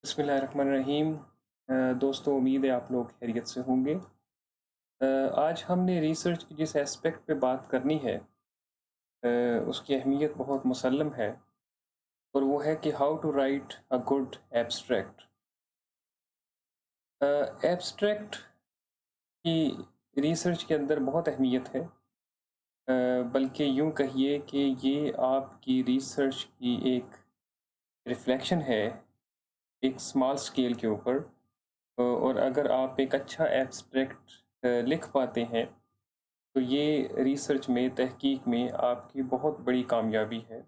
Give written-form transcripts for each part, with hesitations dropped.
बिस्मिल्लाहिर्रहमानिर्रहीम। दोस्तों, उम्मीद है आप लोग खैरियत से होंगे। आज हमने रिसर्च की जिस एस्पेक्ट पे बात करनी है, उसकी अहमियत बहुत मुसल्लम है, और वो है कि how to write a good abstract. Abstract की रिसर्च के अंदर बहुत अहमियत है। बल्कि यूँ कहिए कि ये आपकी रिसर्च की एक रिफ्लेक्शन है, एक स्मॉल स्केल के ऊपर। और अगर आप एक अच्छा एब्स्ट्रैक्ट लिख पाते हैं, तो ये रिसर्च में, तहकीक में आपकी बहुत बड़ी कामयाबी है।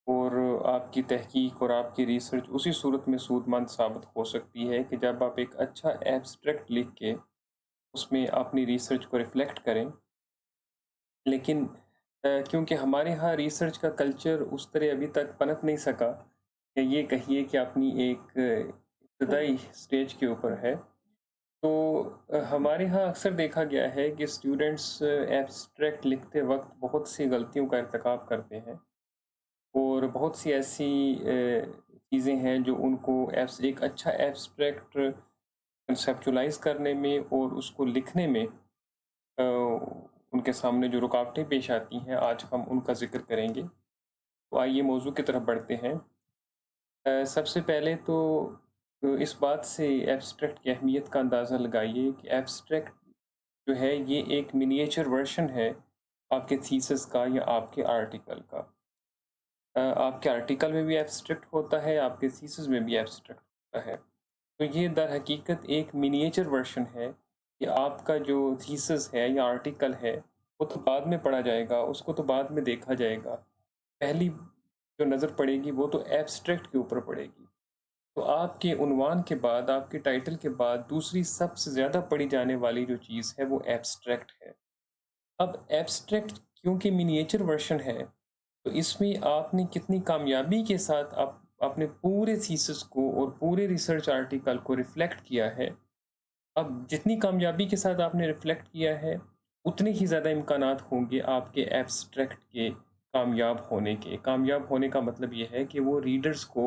और आपकी तहकीक और आपकी रिसर्च उसी सूरत में सूदमंद साबित हो सकती है कि जब आप एक अच्छा एब्स्ट्रैक्ट लिख के उसमें अपनी रिसर्च को रिफ्लेक्ट करें। लेकिन क्योंकि हमारे यहाँ रिसर्च का कल्चर उस तरह अभी तक पनप नहीं सका, या ये कहिए कि अपनी एक इब्तदाई स्टेज के ऊपर है। तो हमारे यहाँ अक्सर देखा गया है कि स्टूडेंट्स एब्स्ट्रैक्ट लिखते वक्त बहुत सी गलतियों का इर्तिकाब करते हैं, और बहुत सी ऐसी चीज़ें हैं जो उनको एक अच्छा एब्स्ट्रैक्ट कंसेप्चुलाइज करने में और उसको लिखने में उनके सामने जो रुकावटें पेश आती हैं, आज हम उनका जिक्र करेंगे। तो आइए मौजू की तरफ बढ़ते हैं। सबसे पहले तो इस बात से एब्स्ट्रैक्ट की अहमियत का अंदाज़ा लगाइए कि एब्स्ट्रैक्ट जो है ये एक मिनिएचर वर्शन है आपके थीसिस का या आपके आर्टिकल का। आपके आर्टिकल में भी एब्स्ट्रैक्ट होता है, आपके थीसिस में भी एब्स्ट्रैक्ट होता है। तो ये दर हकीकत एक मिनिएचर वर्शन है कि आपका जो थीसिस है या आर्टिकल है, वो तो बाद में पढ़ा जाएगा, उसको तो बाद में देखा जाएगा। पहली जो नज़र पड़ेगी वो तो एब्स्ट्रैक्ट के ऊपर पड़ेगी। तो आपके उन्वान के बाद, आपके टाइटल के बाद दूसरी सबसे ज़्यादा पढ़ी जाने वाली जो चीज़ है वो एब्स्ट्रैक्ट है। अब एब्स्ट्रैक्ट क्योंकि मिनिएचर वर्शन है, तो इसमें आपने कितनी कामयाबी के साथ आप अपने पूरे थीसिस को और पूरे रिसर्च आर्टिकल को रिफ्लेक्ट किया है। अब जितनी कामयाबी के साथ आपने रिफ्लेक्ट किया है, उतने ही ज़्यादा इम्कानात होंगे आपके एब्स्ट्रैक्ट के कामयाब होने के। कामयाब होने का मतलब ये है कि वो रीडर्स को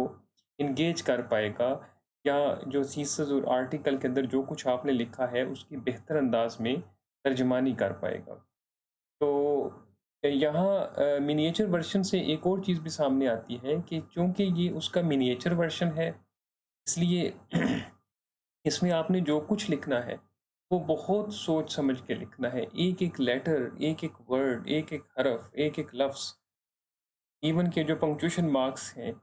इंगेज कर पाएगा, या जो थीसिस और आर्टिकल के अंदर जो कुछ आपने लिखा है उसकी बेहतर अंदाज में तर्जमानी कर पाएगा। तो यहाँ मिनिएचर वर्शन से एक और चीज़ भी सामने आती है कि चूँकि ये उसका मिनिएचर वर्शन है, इसलिए इसमें आपने जो कुछ लिखना है, वो बहुत सोच समझ के लिखना है। एक-एक लेटर, एक-एक वर्ड, एक-एक हरफ, एक-एक लफ्ज़, इवन के जो पंक्चुएशन मार्क्स हैं,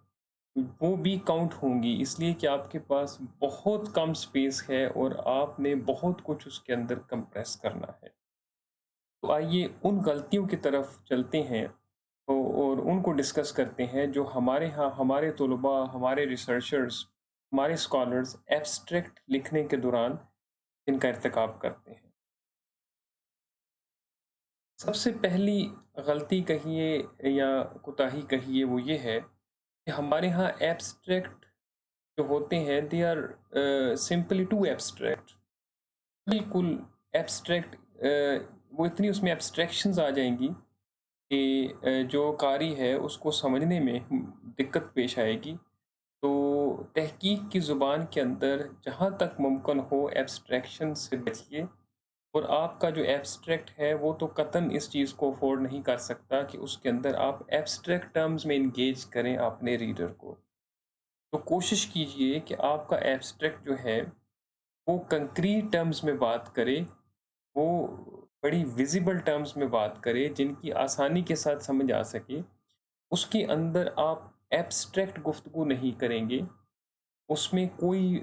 वो भी काउंट होंगी, इसलिए कि आपके पास बहुत कम स्पेस है और आपने बहुत कुछ उसके अंदर कंप्रेस करना है। तो आइए उन गलतियों की तरफ चलते हैं, और उनको डिस्कस करते हैं जो हमारे यहाँ हमारे तलबा, हमारे रिसर्चर्स, हमारे स्कॉलर्स एब्स्ट्रैक्ट लिखने के दौरान इनका इर्तिकाब करते हैं। सबसे पहली गलती कहिए या कोताही कहिए, वो ये है कि हमारे यहाँ एब्स्ट्रैक्ट जो होते हैं, they are simply too abstract. बिल्कुल एब्स्ट्रैक्ट, वो इतनी उसमें एब्स्ट्रैक्शंस आ जाएंगी कि जो कारी है उसको समझने में दिक्कत पेश आएगी। तो तहकीक की ज़ुबान के अंदर जहाँ तक मुमकिन हो एब्स्ट्रैक्शन से बचिए। और आपका जो एब्स्ट्रैक्ट है वो तो कतन इस चीज़ को अफोर्ड नहीं कर सकता कि उसके अंदर आप एब्स्ट्रैक्ट टर्म्स में इंगेज करें अपने रीडर को। तो कोशिश कीजिए कि आपका एब्स्ट्रैक्ट जो है वो कंक्रीट टर्म्स में बात करे, वो बड़ी विजिबल टर्म्स में बात करे जिनकी आसानी के साथ समझ आ सके। उसके अंदर आप एब्स्ट्रैक्ट गुफ्तगू नहीं करेंगे, उसमें कोई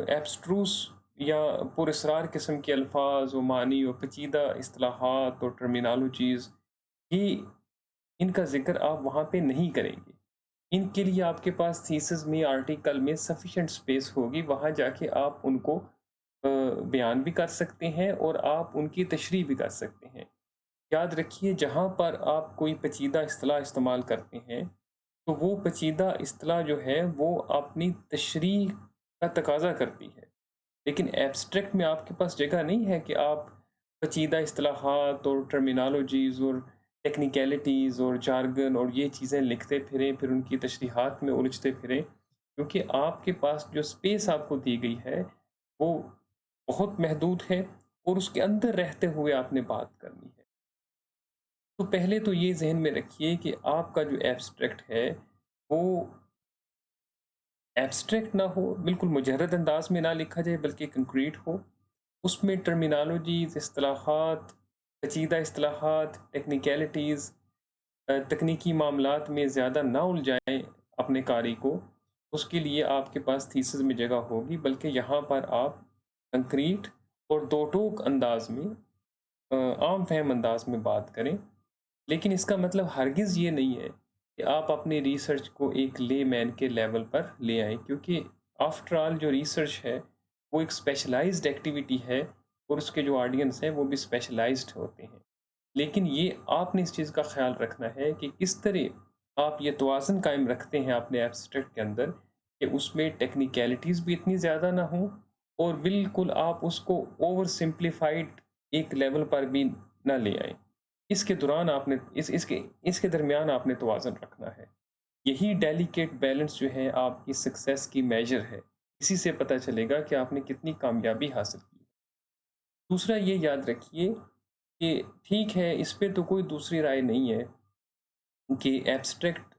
एब्स्ट्रूस या पुरस्रार किस्म के अल्फाज व मानी और पेचीदा इस्तिलाहात और टर्मिनोलॉजीज़, ये इनका ज़िक्र आप वहाँ पे नहीं करेंगे। इनके लिए आपके पास थीसिस में, आर्टिकल में सफिशिएंट स्पेस होगी, वहाँ जाके आप उनको बयान भी कर सकते हैं और आप उनकी तशरीह भी कर सकते हैं। याद रखिए, जहाँ पर आप कोई पेचीदा इस्तिलाह इस्तेमाल करते हैं, तो वो पेचीदा इस्तिलाह जो है वो अपनी तशरीह का तकाज़ा करती है। लेकिन एब्स्ट्रैक्ट में आपके पास जगह नहीं है कि आप पेचीदा इस्तिलाहात और टर्मिनोलॉजीज़ और टेक्निकैलिटीज़ और जार्गन और ये चीज़ें लिखते फिरें, फिर उनकी तशरीहात में उलझते फिरें। क्योंकि आपके पास जो स्पेस आपको दी गई है वो बहुत महदूद है और उसके अंदर रहते हुए आपने बात करनी है। तो पहले तो ये ज़हन में रखिए कि आपका जो एब्स्ट्रैक्ट है वो एब्स्ट्रैक्ट ना हो, बिल्कुल मुजर्रद अंदाज में ना लिखा जाए बल्कि कंक्रीट हो। उसमें टर्मिनोलॉजीज़, इस्तिलाहात, पेचीदा इस्तिलाहात, टेक्निकैलिटीज़, तकनीकी मामलात में ज़्यादा ना उलझाएँ अपने कारी को। उसके लिए आपके पास थीसिस में जगह होगी, बल्कि यहाँ पर आप कंक्रीट और दो टोक अंदाज में, आम फहम अंदाज में बात करें। लेकिन इसका मतलब हरगिज़ ये नहीं है कि आप अपनी रिसर्च को एक लेमैन के लेवल पर ले आएँ, क्योंकि आफ्टर ऑल जो रिसर्च है वो एक स्पेशलाइज्ड एक्टिविटी है और उसके जो ऑडियंस हैं वो भी स्पेशलाइज्ड होते हैं। लेकिन ये आपने इस चीज़ का ख़्याल रखना है कि किस तरह आप ये तवाज़ुन कायम रखते हैं अपने एब्स्ट्रैक्ट के अंदर कि उसमें टेक्निकैलिटीज़ भी इतनी ज़्यादा ना हों और बिल्कुल आप उसको ओवर सिम्प्लीफाइड एक लेवल पर भी ना ले आएँ। इसके दौरान आपने इसके इसके दरमियान आपने तवाज़ुन रखना है। यही डेलिकेट बैलेंस जो है आपकी सक्सेस की मेजर है। इसी से पता चलेगा कि आपने कितनी कामयाबी हासिल की। दूसरा ये याद रखिए कि ठीक है, इस पे तो कोई दूसरी राय नहीं है कि एब्स्ट्रैक्ट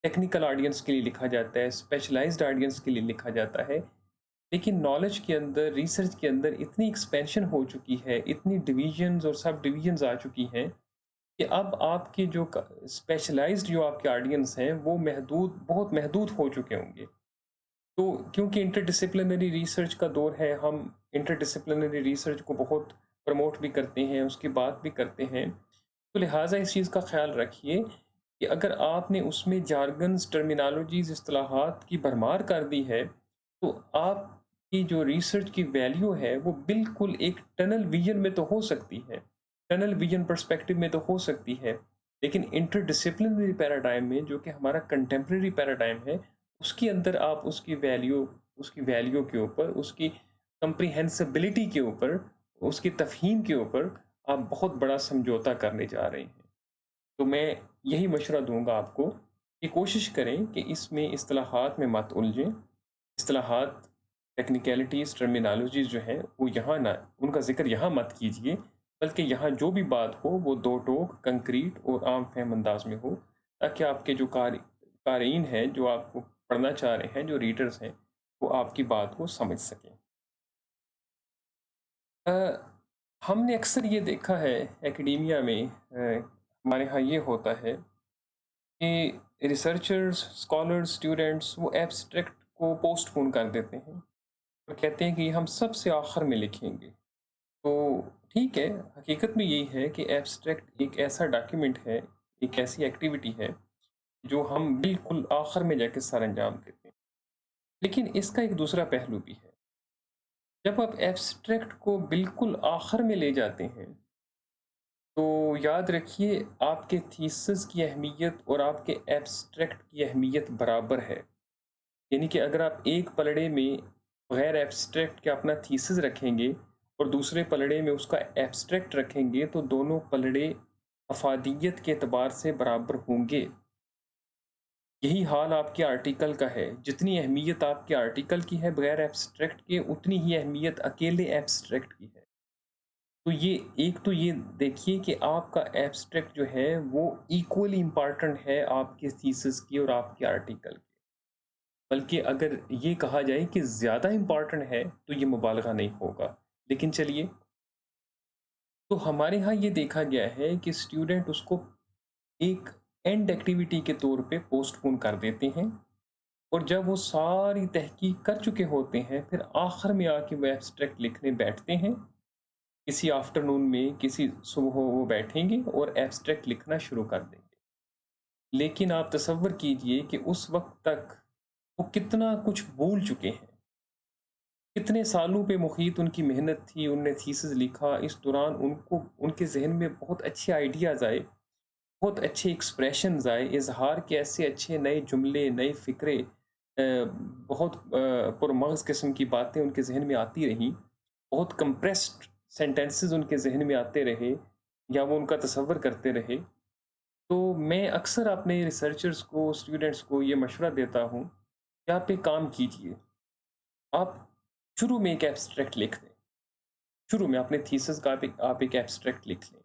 टेक्निकल ऑडियंस के लिए लिखा जाता है, स्पेशलाइज्ड ऑडियंस के लिए लिखा जाता है। लेकिन नॉलेज के अंदर, रिसर्च के अंदर इतनी एक्सपेंशन हो चुकी है, इतनी डिवीजन्स और सब डिवीजन्स आ चुकी हैं कि अब आपके जो स्पेशलाइज्ड जो आपके ऑडियंस हैं वो महदूद, बहुत महदूद हो चुके होंगे। तो क्योंकि इंटरडिसिप्लिनरी रिसर्च का दौर है, हम इंटरडिसिप्लिनरी रिसर्च को बहुत प्रमोट भी करते हैं, उसकी बात भी करते हैं। तो लिहाजा इस चीज़ का ख्याल रखिए कि अगर आपने उसमें जार्गन्स, टर्मिनोलॉजीज, इस्तिलाहात की भरमार कर दी है तो आपकी जो रिसर्च की वैल्यू है वो बिल्कुल एक टनल विजन में तो हो सकती है, टनल विजन पर्सपेक्टिव में तो हो सकती है, लेकिन इंटरडिसिप्लिनरी पैराडाइम में जो कि हमारा कंटेम्प्रेरी पैराडाइम है उसके अंदर आप उसकी वैल्यू के ऊपर, उसकी कंप्रीहेंसिबिलिटी के ऊपर, उसकी तफहीम के ऊपर आप बहुत बड़ा समझौता करने जा रहे हैं। तो मैं यही मशवरा दूँगा आपको कि कोशिश करें कि इसमें इस्तिलाहात में मत उलझें। इस्तिलाहात, टेक्निकैलिटीज़, टर्मिनोलॉजीज़ जो हैं वो यहाँ ना, उनका ज़िक्र यहाँ मत कीजिए, बल्कि यहाँ जो भी बात हो वो दो टोक, कंक्रीट और आम फ़हम अंदाज में हो, ताकि आपके जो क़ारीन हैं, जो आपको पढ़ना चाह रहे हैं, जो रीडर्स हैं, वो आपकी बात को समझ सकें। अ, हमने अक्सर ये देखा है एकेडेमिया में, हमारे यहाँ ये होता है कि रिसर्चर्स, स्कॉलर्स, स्टूडेंट्स वो एब्स्ट्रैक्ट को पोस्टपोन कर देते हैं और कहते हैं कि हम सबसे आखिर में लिखेंगे। तो ठीक है, हकीकत में यही है कि एब्स्ट्रैक्ट एक ऐसा डॉक्यूमेंट है, एक ऐसी एक्टिविटी है जो हम बिल्कुल आखिर में जाके सर अंजाम देते हैं। लेकिन इसका एक दूसरा पहलू भी है। जब आप एब्स्ट्रैक्ट को बिल्कुल आखिर में ले जाते हैं तो याद रखिए आपके थीसिस की अहमियत और आपके एब्स्ट्रैक्ट की अहमियत बराबर है। यानी कि अगर आप एक पलड़े में गैर एब्स्ट्रैक्ट के अपना थीसिस रखेंगे और दूसरे पलड़े में उसका एब्स्ट्रैक्ट रखेंगे तो दोनों पलड़े अफादियत के एतबार से बराबर होंगे। यही हाल आपके आर्टिकल का है। जितनी अहमियत आपके आर्टिकल की है बगैर एब्स्ट्रैक्ट के, उतनी ही अहमियत अकेले एब्स्ट्रैक्ट की है। तो ये एक तो ये देखिए कि आपका एब्स्ट्रैक्ट जो है वो इक्वली इम्पोर्टेंट है आपके थीसिस की और आपके आर्टिकल की। बल्कि अगर ये कहा जाए कि ज़्यादा इम्पोर्टेंट है तो ये मुबालगा नहीं होगा। लेकिन चलिए, तो हमारे यहाँ ये देखा गया है कि स्टूडेंट उसको एक एंड एक्टिविटी के तौर पे पोस्टपोन कर देते हैं और जब वो सारी तहकीक कर चुके होते हैं फिर आखिर में आके वो एब्स्ट्रैक्ट लिखने बैठते हैं। किसी आफ्टरनून में, किसी सुबह वो बैठेंगे और एब्स्ट्रैक्ट लिखना शुरू कर देंगे। लेकिन आप तसव्वुर कीजिए कि उस वक़्त तक वो कितना कुछ भूल चुके हैं। कितने सालों पे मुहीत उनकी मेहनत थी, उनने थीसिस लिखा, इस दौरान उनको उनके ज़हन में बहुत अच्छे आइडियाज़ आए, बहुत अच्छे एक्सप्रेशंस आए, इज़हार के ऐसे अच्छे नए जुमले, नए फ़िक्रे, बहुत पुरमग़ज़ किस्म की बातें उनके ज़हन में आती रहीं, बहुत कंप्रेस्ड सेंटेंसेस उनके ज़हन में आते रहे या वो उनका तसव्वुर करते रहे। तो मैं अक्सर अपने रिसर्चर्स को, स्टूडेंट्स को ये मशवरा देता हूँ कि आप एक काम कीजिए, आप शुरू में एक एब्स्ट्रैक्ट लिख दें। शुरू में अपने थीसिस का आप एक एब्स्ट्रैक्ट लिख लें।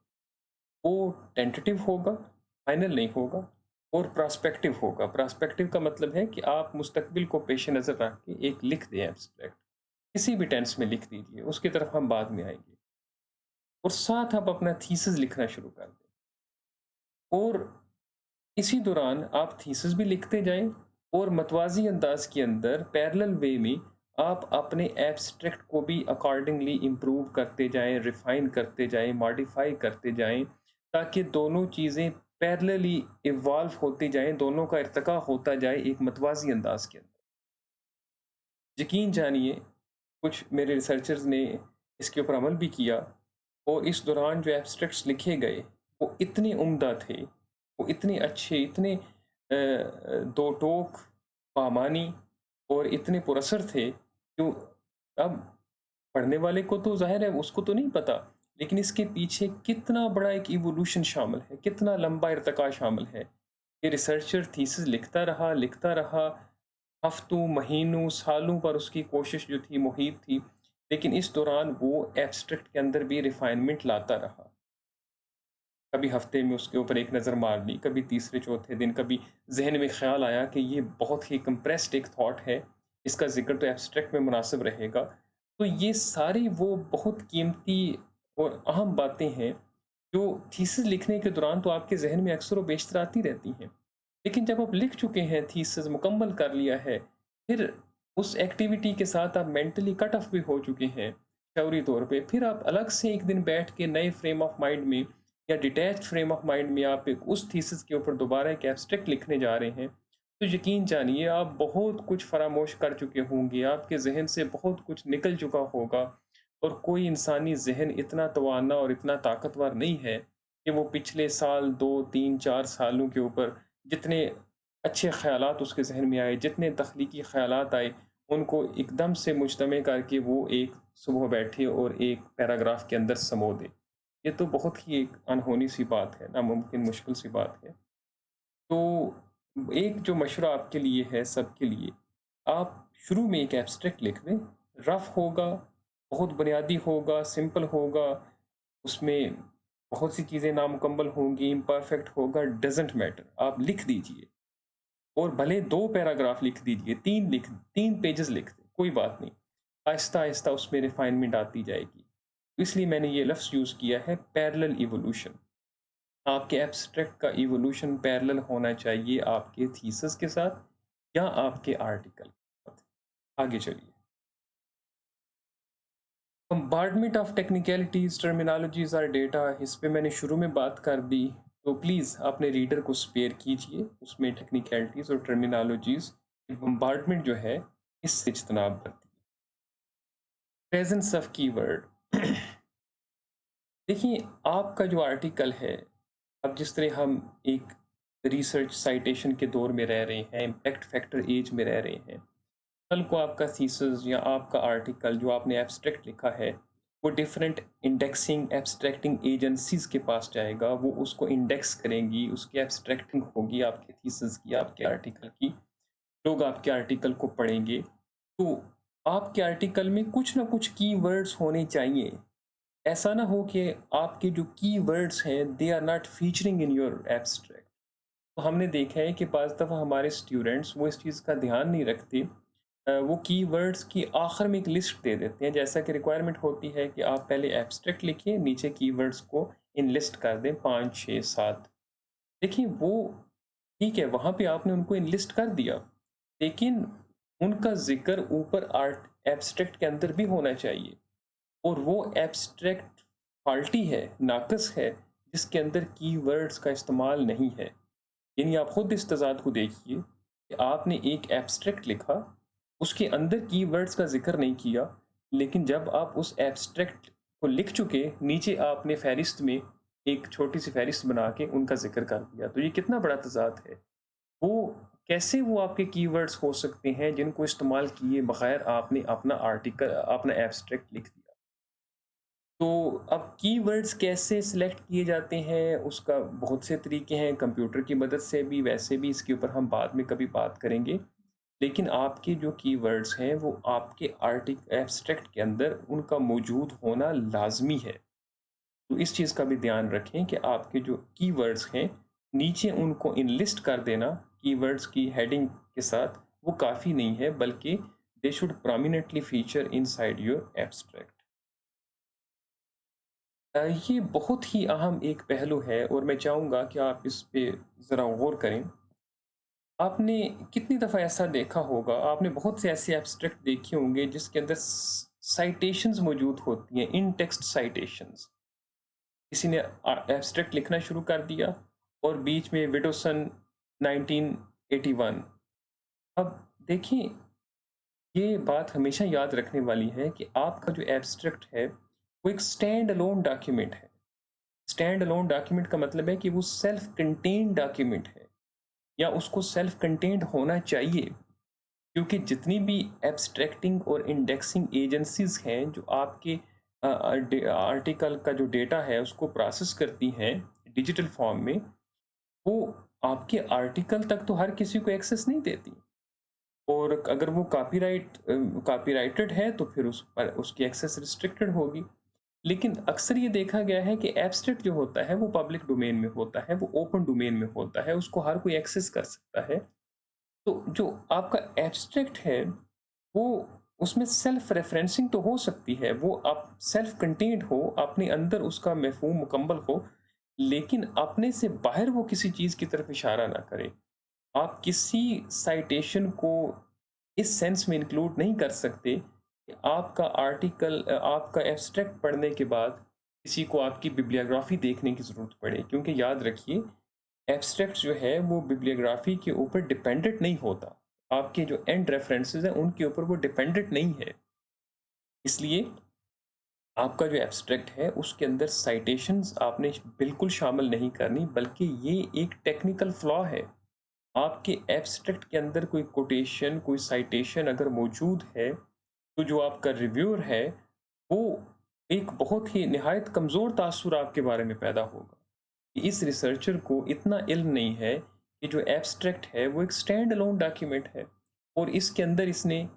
वो टेंटेटिव होगा, फाइनल नहीं होगा और प्रोस्पेक्टिव होगा। प्रोस्पेक्टिव का मतलब है कि आप मुस्तकबिल को पेश नज़र रख के एक लिख दें एब्स्ट्रैक्ट। किसी भी टेंस में लिख दीजिए, उसकी तरफ हम बाद में आएँगे। और साथ आप अपना थीसिस लिखना शुरू कर दें। और इसी दौरान आप थीसिस भी लिखते जाएँ और मतवाज़ी अंदाज़ के अंदर पैरेलल वे में आप अपने एब्स्ट्रैक्ट को भी अकॉर्डिंगली इम्प्रूव करते जाएँ, रिफ़ाइन करते जाएँ, मॉडिफ़ाई करते जाएँ, ताकि दोनों चीज़ें पैरेलली इवॉल्व होती जाएँ, दोनों का इर्तिक़ा होता जाए एक मतवाज़ी अंदाज़ के अंदर। यकीन जानिए, कुछ मेरे रिसर्चर्स ने इसके ऊपर अमल भी किया और इस दौरान जो एब्स्ट्रैक्ट्स लिखे गए, वो इतने उम्दा थे, वो इतने अच्छे, इतने दो टोक, बामानी और इतने पुरअसर थे, क्यों अब पढ़ने वाले को तो ज़ाहिर है उसको तो नहीं पता, लेकिन इसके पीछे कितना बड़ा एक इवोल्यूशन शामिल है, कितना लंबा इर्तिक़ा शामिल है। ये रिसर्चर थीसिस लिखता रहा, हफ्तों, महीनों, सालों पर उसकी कोशिश जो थी मुहित थी, लेकिन इस दौरान वो एब्स्ट्रैक्ट के अंदर भी रिफ़ाइनमेंट लाता रहा। कभी हफ्ते में उसके ऊपर एक नज़र मार ली, कभी तीसरे चौथे दिन, कभी ज़हन में ख़्याल आया कि ये बहुत ही कंप्रेस्ड एक थॉट है, इसका ज़िक्र तो एब्स्ट्रैक्ट में मुनासिब रहेगा। तो ये सारी वो बहुत कीमती और अहम बातें हैं, जो थीसिस लिखने के दौरान तो आपके ज़हन में अक्सर व बेशतर आती रहती हैं। लेकिन जब आप लिख चुके हैं, थीसिस मुकम्मल कर लिया है, फिर उस एक्टिविटी के साथ आप मेंटली कट ऑफ भी हो चुके हैं, शऊरी तौर पे, फिर आप अलग से एक दिन बैठ के नए फ्रेम ऑफ माइंड में या डिटैच्ड फ्रेम ऑफ माइंड में आप एक उस थीसिस के ऊपर दोबारा एक एब्स्ट्रैक्ट लिखने जा रहे हैं, तो यकीन जानिए आप बहुत कुछ फरामोश कर चुके होंगे, आपके ज़हन से बहुत कुछ निकल चुका होगा और कोई इंसानी ज़हन इतना तवाना और इतना ताकतवर नहीं है कि वो पिछले साल 2, 3, 4 सालों के ऊपर जितने अच्छे ख़यालात उसके ज़हन में आए, जितने तख्लीकी ख़यालात आए, उनको एकदम से मुज्तमे करके वो एक सुबह बैठे और एक पैराग्राफ के अंदर समो दे। ये तो बहुत ही एक अनहोनी सी बात है, नामुमकिन मुश्किल सी बात है। तो एक जो मशवरा आपके लिए है, सबके लिए, आप शुरू में एक एब्स्ट्रैक्ट लिख दें, रफ़ होगा, बहुत बुनियादी होगा, सिंपल होगा, उसमें बहुत सी चीज़ें नामुकम्मल होंगी, इम्परफेक्ट होगा, डज़न्ट मैटर, आप लिख दीजिए। और भले 2 पैराग्राफ लिख दीजिए, 3 पेजेज़ लिख दें, कोई बात नहीं। आहिस्ता-आहिस्ता उसमें रिफ़ाइनमेंट आती जाएगी। इसलिए मैंने ये लफ्ज़ यूज़ किया है पैरेलल इवोल्यूशन। आपके एब्स्ट्रैक्ट का इवोल्यूशन पैरेलल होना चाहिए आपके थीसिस के साथ या आपके आर्टिकल के साथ। आगे चलिए। बम्बार्डमेंट ऑफ टेक्निकलिटीज़, टर्मिनोलॉजीज़ और डेटा, इस पे मैंने शुरू में बात कर दी, तो प्लीज़ अपने रीडर को स्पेयर कीजिए, उसमें टेक्निकलिटीज़ और टर्मिनोलॉजीज़ बम्बार्डमेंट जो है, इससे इज्तनाब बरतिए। प्रेज़ेंस ऑफ कीवर्ड देखिए, आपका जो आर्टिकल है, अब जिस तरह हम एक रिसर्च साइटेशन के दौर में रह रहे हैं, इम्पैक्ट फैक्टर एज में रह रहे हैं, कल को आपका थीसिस या आपका आर्टिकल जो आपने एब्स्ट्रैक्ट लिखा है, वो डिफरेंट इंडेक्सिंग एब्स्ट्रैक्टिंग एजेंसीज़ के पास जाएगा, वो उसको इंडेक्स करेंगी, उसकी एब्स्ट्रैक्टिंग होगी आपके थीसिस की, आपके आर्टिकल की, लोग आपके आर्टिकल को पढ़ेंगे। तो आपके आर्टिकल में कुछ ना कुछ कीवर्ड्स होने चाहिए। ऐसा ना हो कि आपके जो कीवर्ड्स हैं, they are not featuring in your abstract. तो हमने देखा है कि पाँच दफ़ा हमारे स्टूडेंट्स वो इस चीज़ का ध्यान नहीं रखते। वो कीवर्ड्स की आखिर में एक लिस्ट दे देते हैं, जैसा कि रिक्वायरमेंट होती है कि आप पहले एब्स्ट्रैक्ट लिखिए, नीचे कीवर्ड्स को इन लिस्ट कर दें 5, 6, 7। देखिए वो ठीक है, वहाँ पे आपने उनको इन लिस्ट कर दिया, लेकिन उनका ज़िक्र ऊपर आर्ट एब्स्ट्रैक्ट के अंदर भी होना चाहिए। और वो एब्स्ट्रैक्ट फ़ाल्टी है, नाक़िस है, जिसके अंदर कीवर्ड्स का इस्तेमाल नहीं है। यानी आप खुद इस तज़ाद को देखिए कि आपने एक एब्स्ट्रैक्ट लिखा, उसके अंदर कीवर्ड्स का ज़िक्र नहीं किया, लेकिन जब आप उस एब्स्ट्रैक्ट को लिख चुके, नीचे आपने फ़हरिस्त में एक छोटी-सी फ़हरिस्त बना के उनका ज़िक्र कर दिया। तो ये कितना बड़ा तज़ाद है। वो कैसे वो आपके कीवर्ड्स हो सकते हैं जिनको इस्तेमाल किए बगैर आपने अपना आर्टिकल अपना एब्स्ट्रैक्ट लिख दिया। तो अब कीवर्ड्स कैसे सिलेक्ट किए जाते हैं, उसका बहुत से तरीके हैं, कंप्यूटर की मदद से भी, वैसे भी इसके ऊपर हम बाद में कभी बात करेंगे। लेकिन आपके जो कीवर्ड्स हैं वो आपके आर्टिक एब्स्ट्रैक्ट के अंदर उनका मौजूद होना लाज़मी है। तो इस चीज़ का भी ध्यान रखें कि आपके जो कीवर्ड्स हैं, नीचे उनको इनलिस्ट कर देना कीवर्ड्स की हेडिंग के साथ, वो काफ़ी नहीं है, बल्कि they should prominently feature inside your abstract. ये बहुत ही अहम एक पहलू है और मैं चाहूँगा कि आप इस पे ज़रा गौर करें। आपने कितनी दफ़ा ऐसा देखा होगा, आपने बहुत से ऐसे एब्स्ट्रैक्ट देखे होंगे जिसके अंदर साइटेशंस मौजूद होती हैं, इन टेक्स्ट साइटेशंस। किसी ने एब्स्ट्रैक्ट लिखना शुरू कर दिया और बीच में विडोसन 1981। अब देखिए, ये बात हमेशा याद रखने वाली है कि आपका जो एब्स्ट्रैक्ट है वो एक स्टैंड अलोन डॉक्यूमेंट है। स्टैंड अलोन डॉक्यूमेंट का मतलब है कि वो सेल्फ कंटेन्ड डॉक्यूमेंट है, या उसको सेल्फ कंटेन्ड होना चाहिए, क्योंकि जितनी भी एब्स्ट्रैक्टिंग और इंडेक्सिंग एजेंसीज हैं जो आपके आर्टिकल का जो डेटा है उसको प्रोसेस करती हैं डिजिटल फॉर्म में, वो आपके आर्टिकल तक तो हर किसी को एक्सेस नहीं देती। और अगर वो कॉपीराइटेड है तो फिर उस पर उसकी एक्सेस रिस्ट्रिक्टेड होगी। लेकिन अक्सर ये देखा गया है कि एब्स्ट्रैक्ट जो होता है वो पब्लिक डोमेन में होता है, वो ओपन डोमेन में होता है, उसको हर कोई एक्सेस कर सकता है। तो जो आपका एब्स्ट्रैक्ट है वो, उसमें सेल्फ रेफरेंसिंग तो हो सकती है, वो आप सेल्फ कंटेन्ड हो, अपने अंदर उसका मफ़हूम मुकम्मल हो, लेकिन अपने से बाहर वो किसी चीज़ की तरफ इशारा ना करे। आप किसी साइटेशन को इस सेंस में इंक्लूड नहीं कर सकते कि आपका आर्टिकल आपका एब्स्ट्रैक्ट पढ़ने के बाद किसी को आपकी बिब्लियोग्राफी देखने की ज़रूरत पड़े, क्योंकि याद रखिए, एब्स्ट्रैक्ट जो है वो बिब्लियोग्राफी के ऊपर डिपेंडेंट नहीं होता। आपके जो एंड रेफरेंसेस हैं उनके ऊपर वो डिपेंडेंट नहीं है। इसलिए आपका जो एब्स्ट्रैक्ट है उसके अंदर साइटेशंस आपने बिल्कुल शामिल नहीं करनी, बल्कि ये एक टेक्निकल फ्लॉ है। आपके एब्स्ट्रैक्ट के अंदर कोई कोटेशन, कोई साइटेशन अगर मौजूद है, तो जो आपका रिव्यूअर है, वो एक बहुत ही निहायत कमज़ोर तासुर आपके बारे में पैदा होगा। इस रिसर्चर को इतना इल्म नहीं है कि जो एब्स्ट्रैक्ट है वो एक स्टैंड अलोन डॉक्यूमेंट है और इसके अंदर इसने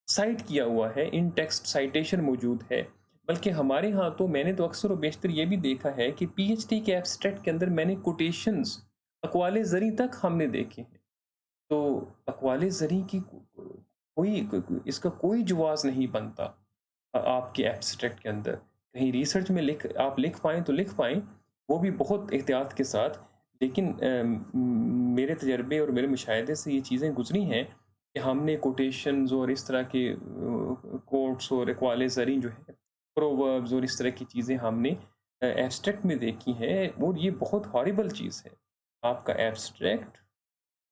साइट किया हुआ है, इन टेक्स्ट साइटेशन मौजूद है। बल्कि हमारे यहाँ तो मैंने तो अक्सर व बेशतर ये भी देखा है कि पीएचडी के एब्स्ट्रैक्ट के अंदर मैंने कोटेशंस, अक़वाले ज़री तक हमने देखे हैं। तो अक़वाले ज़री की इसका कोई जवाज़ नहीं बनता आपके एब्स्ट्रैक्ट के अंदर। कहीं रिसर्च में आप लिख पाएँ तो लिख पाएँ, वो भी बहुत एहतियात के साथ। लेकिन मेरे तजर्बे और मेरे मुशाहिदे से ये चीज़ें गुज़री हैं कि हमने कोटेशंस और इस तरह के कोट्स और अक़वाले ज़री जो है, प्रोवर्ब्स और इस तरह की चीज़ें हमने एब्स्ट्रैक्ट में देखी हैं, और ये बहुत हॉरिबल चीज़ है। आपका abstract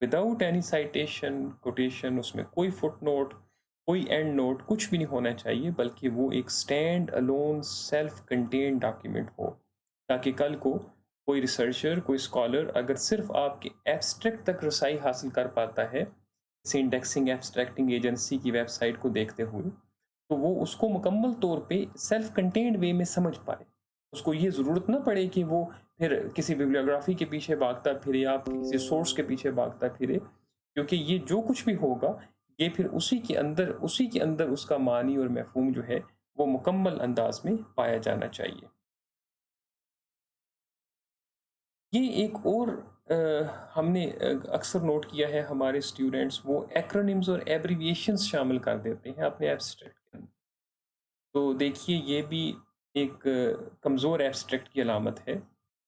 without any citation, quotation, उसमें कोई फुटनोट, कोई एंड नोट, कुछ भी नहीं होना चाहिए, बल्कि वो एक stand alone self contained document हो, ताकि कल को कोई रिसर्चर, कोई स्कॉलर अगर सिर्फ आपके एब्स्ट्रैक्ट तक रसाई हासिल कर पाता है किसी इंडेक्सिंग एब्स्ट्रैक्टिंग एजेंसी की वेबसाइट को देखते हुए, तो वो उसको मुकम्मल तौर पे सेल्फ कंटेन्ड वे में समझ पाए। उसको ये ज़रूरत ना पड़े कि वो फिर किसी बिब्लियोग्राफी के पीछे भागता फिरे या किसी सोर्स के पीछे भागता फिरे, क्योंकि ये जो कुछ भी होगा, ये फिर उसी के अंदर उसका मानी और मफ़हूम जो है वो मुकम्मल अंदाज में पाया जाना चाहिए। ये एक और हमने अक्सर नोट किया है, हमारे स्टूडेंट्स वो एक्रोनिम्स और एब्रिविएशंस शामिल कर देते हैं अपने एब्स्ट्रैक्ट के अंदर। तो देखिए, ये भी एक कमज़ोर एब्स्ट्रैक्ट की अलामत है।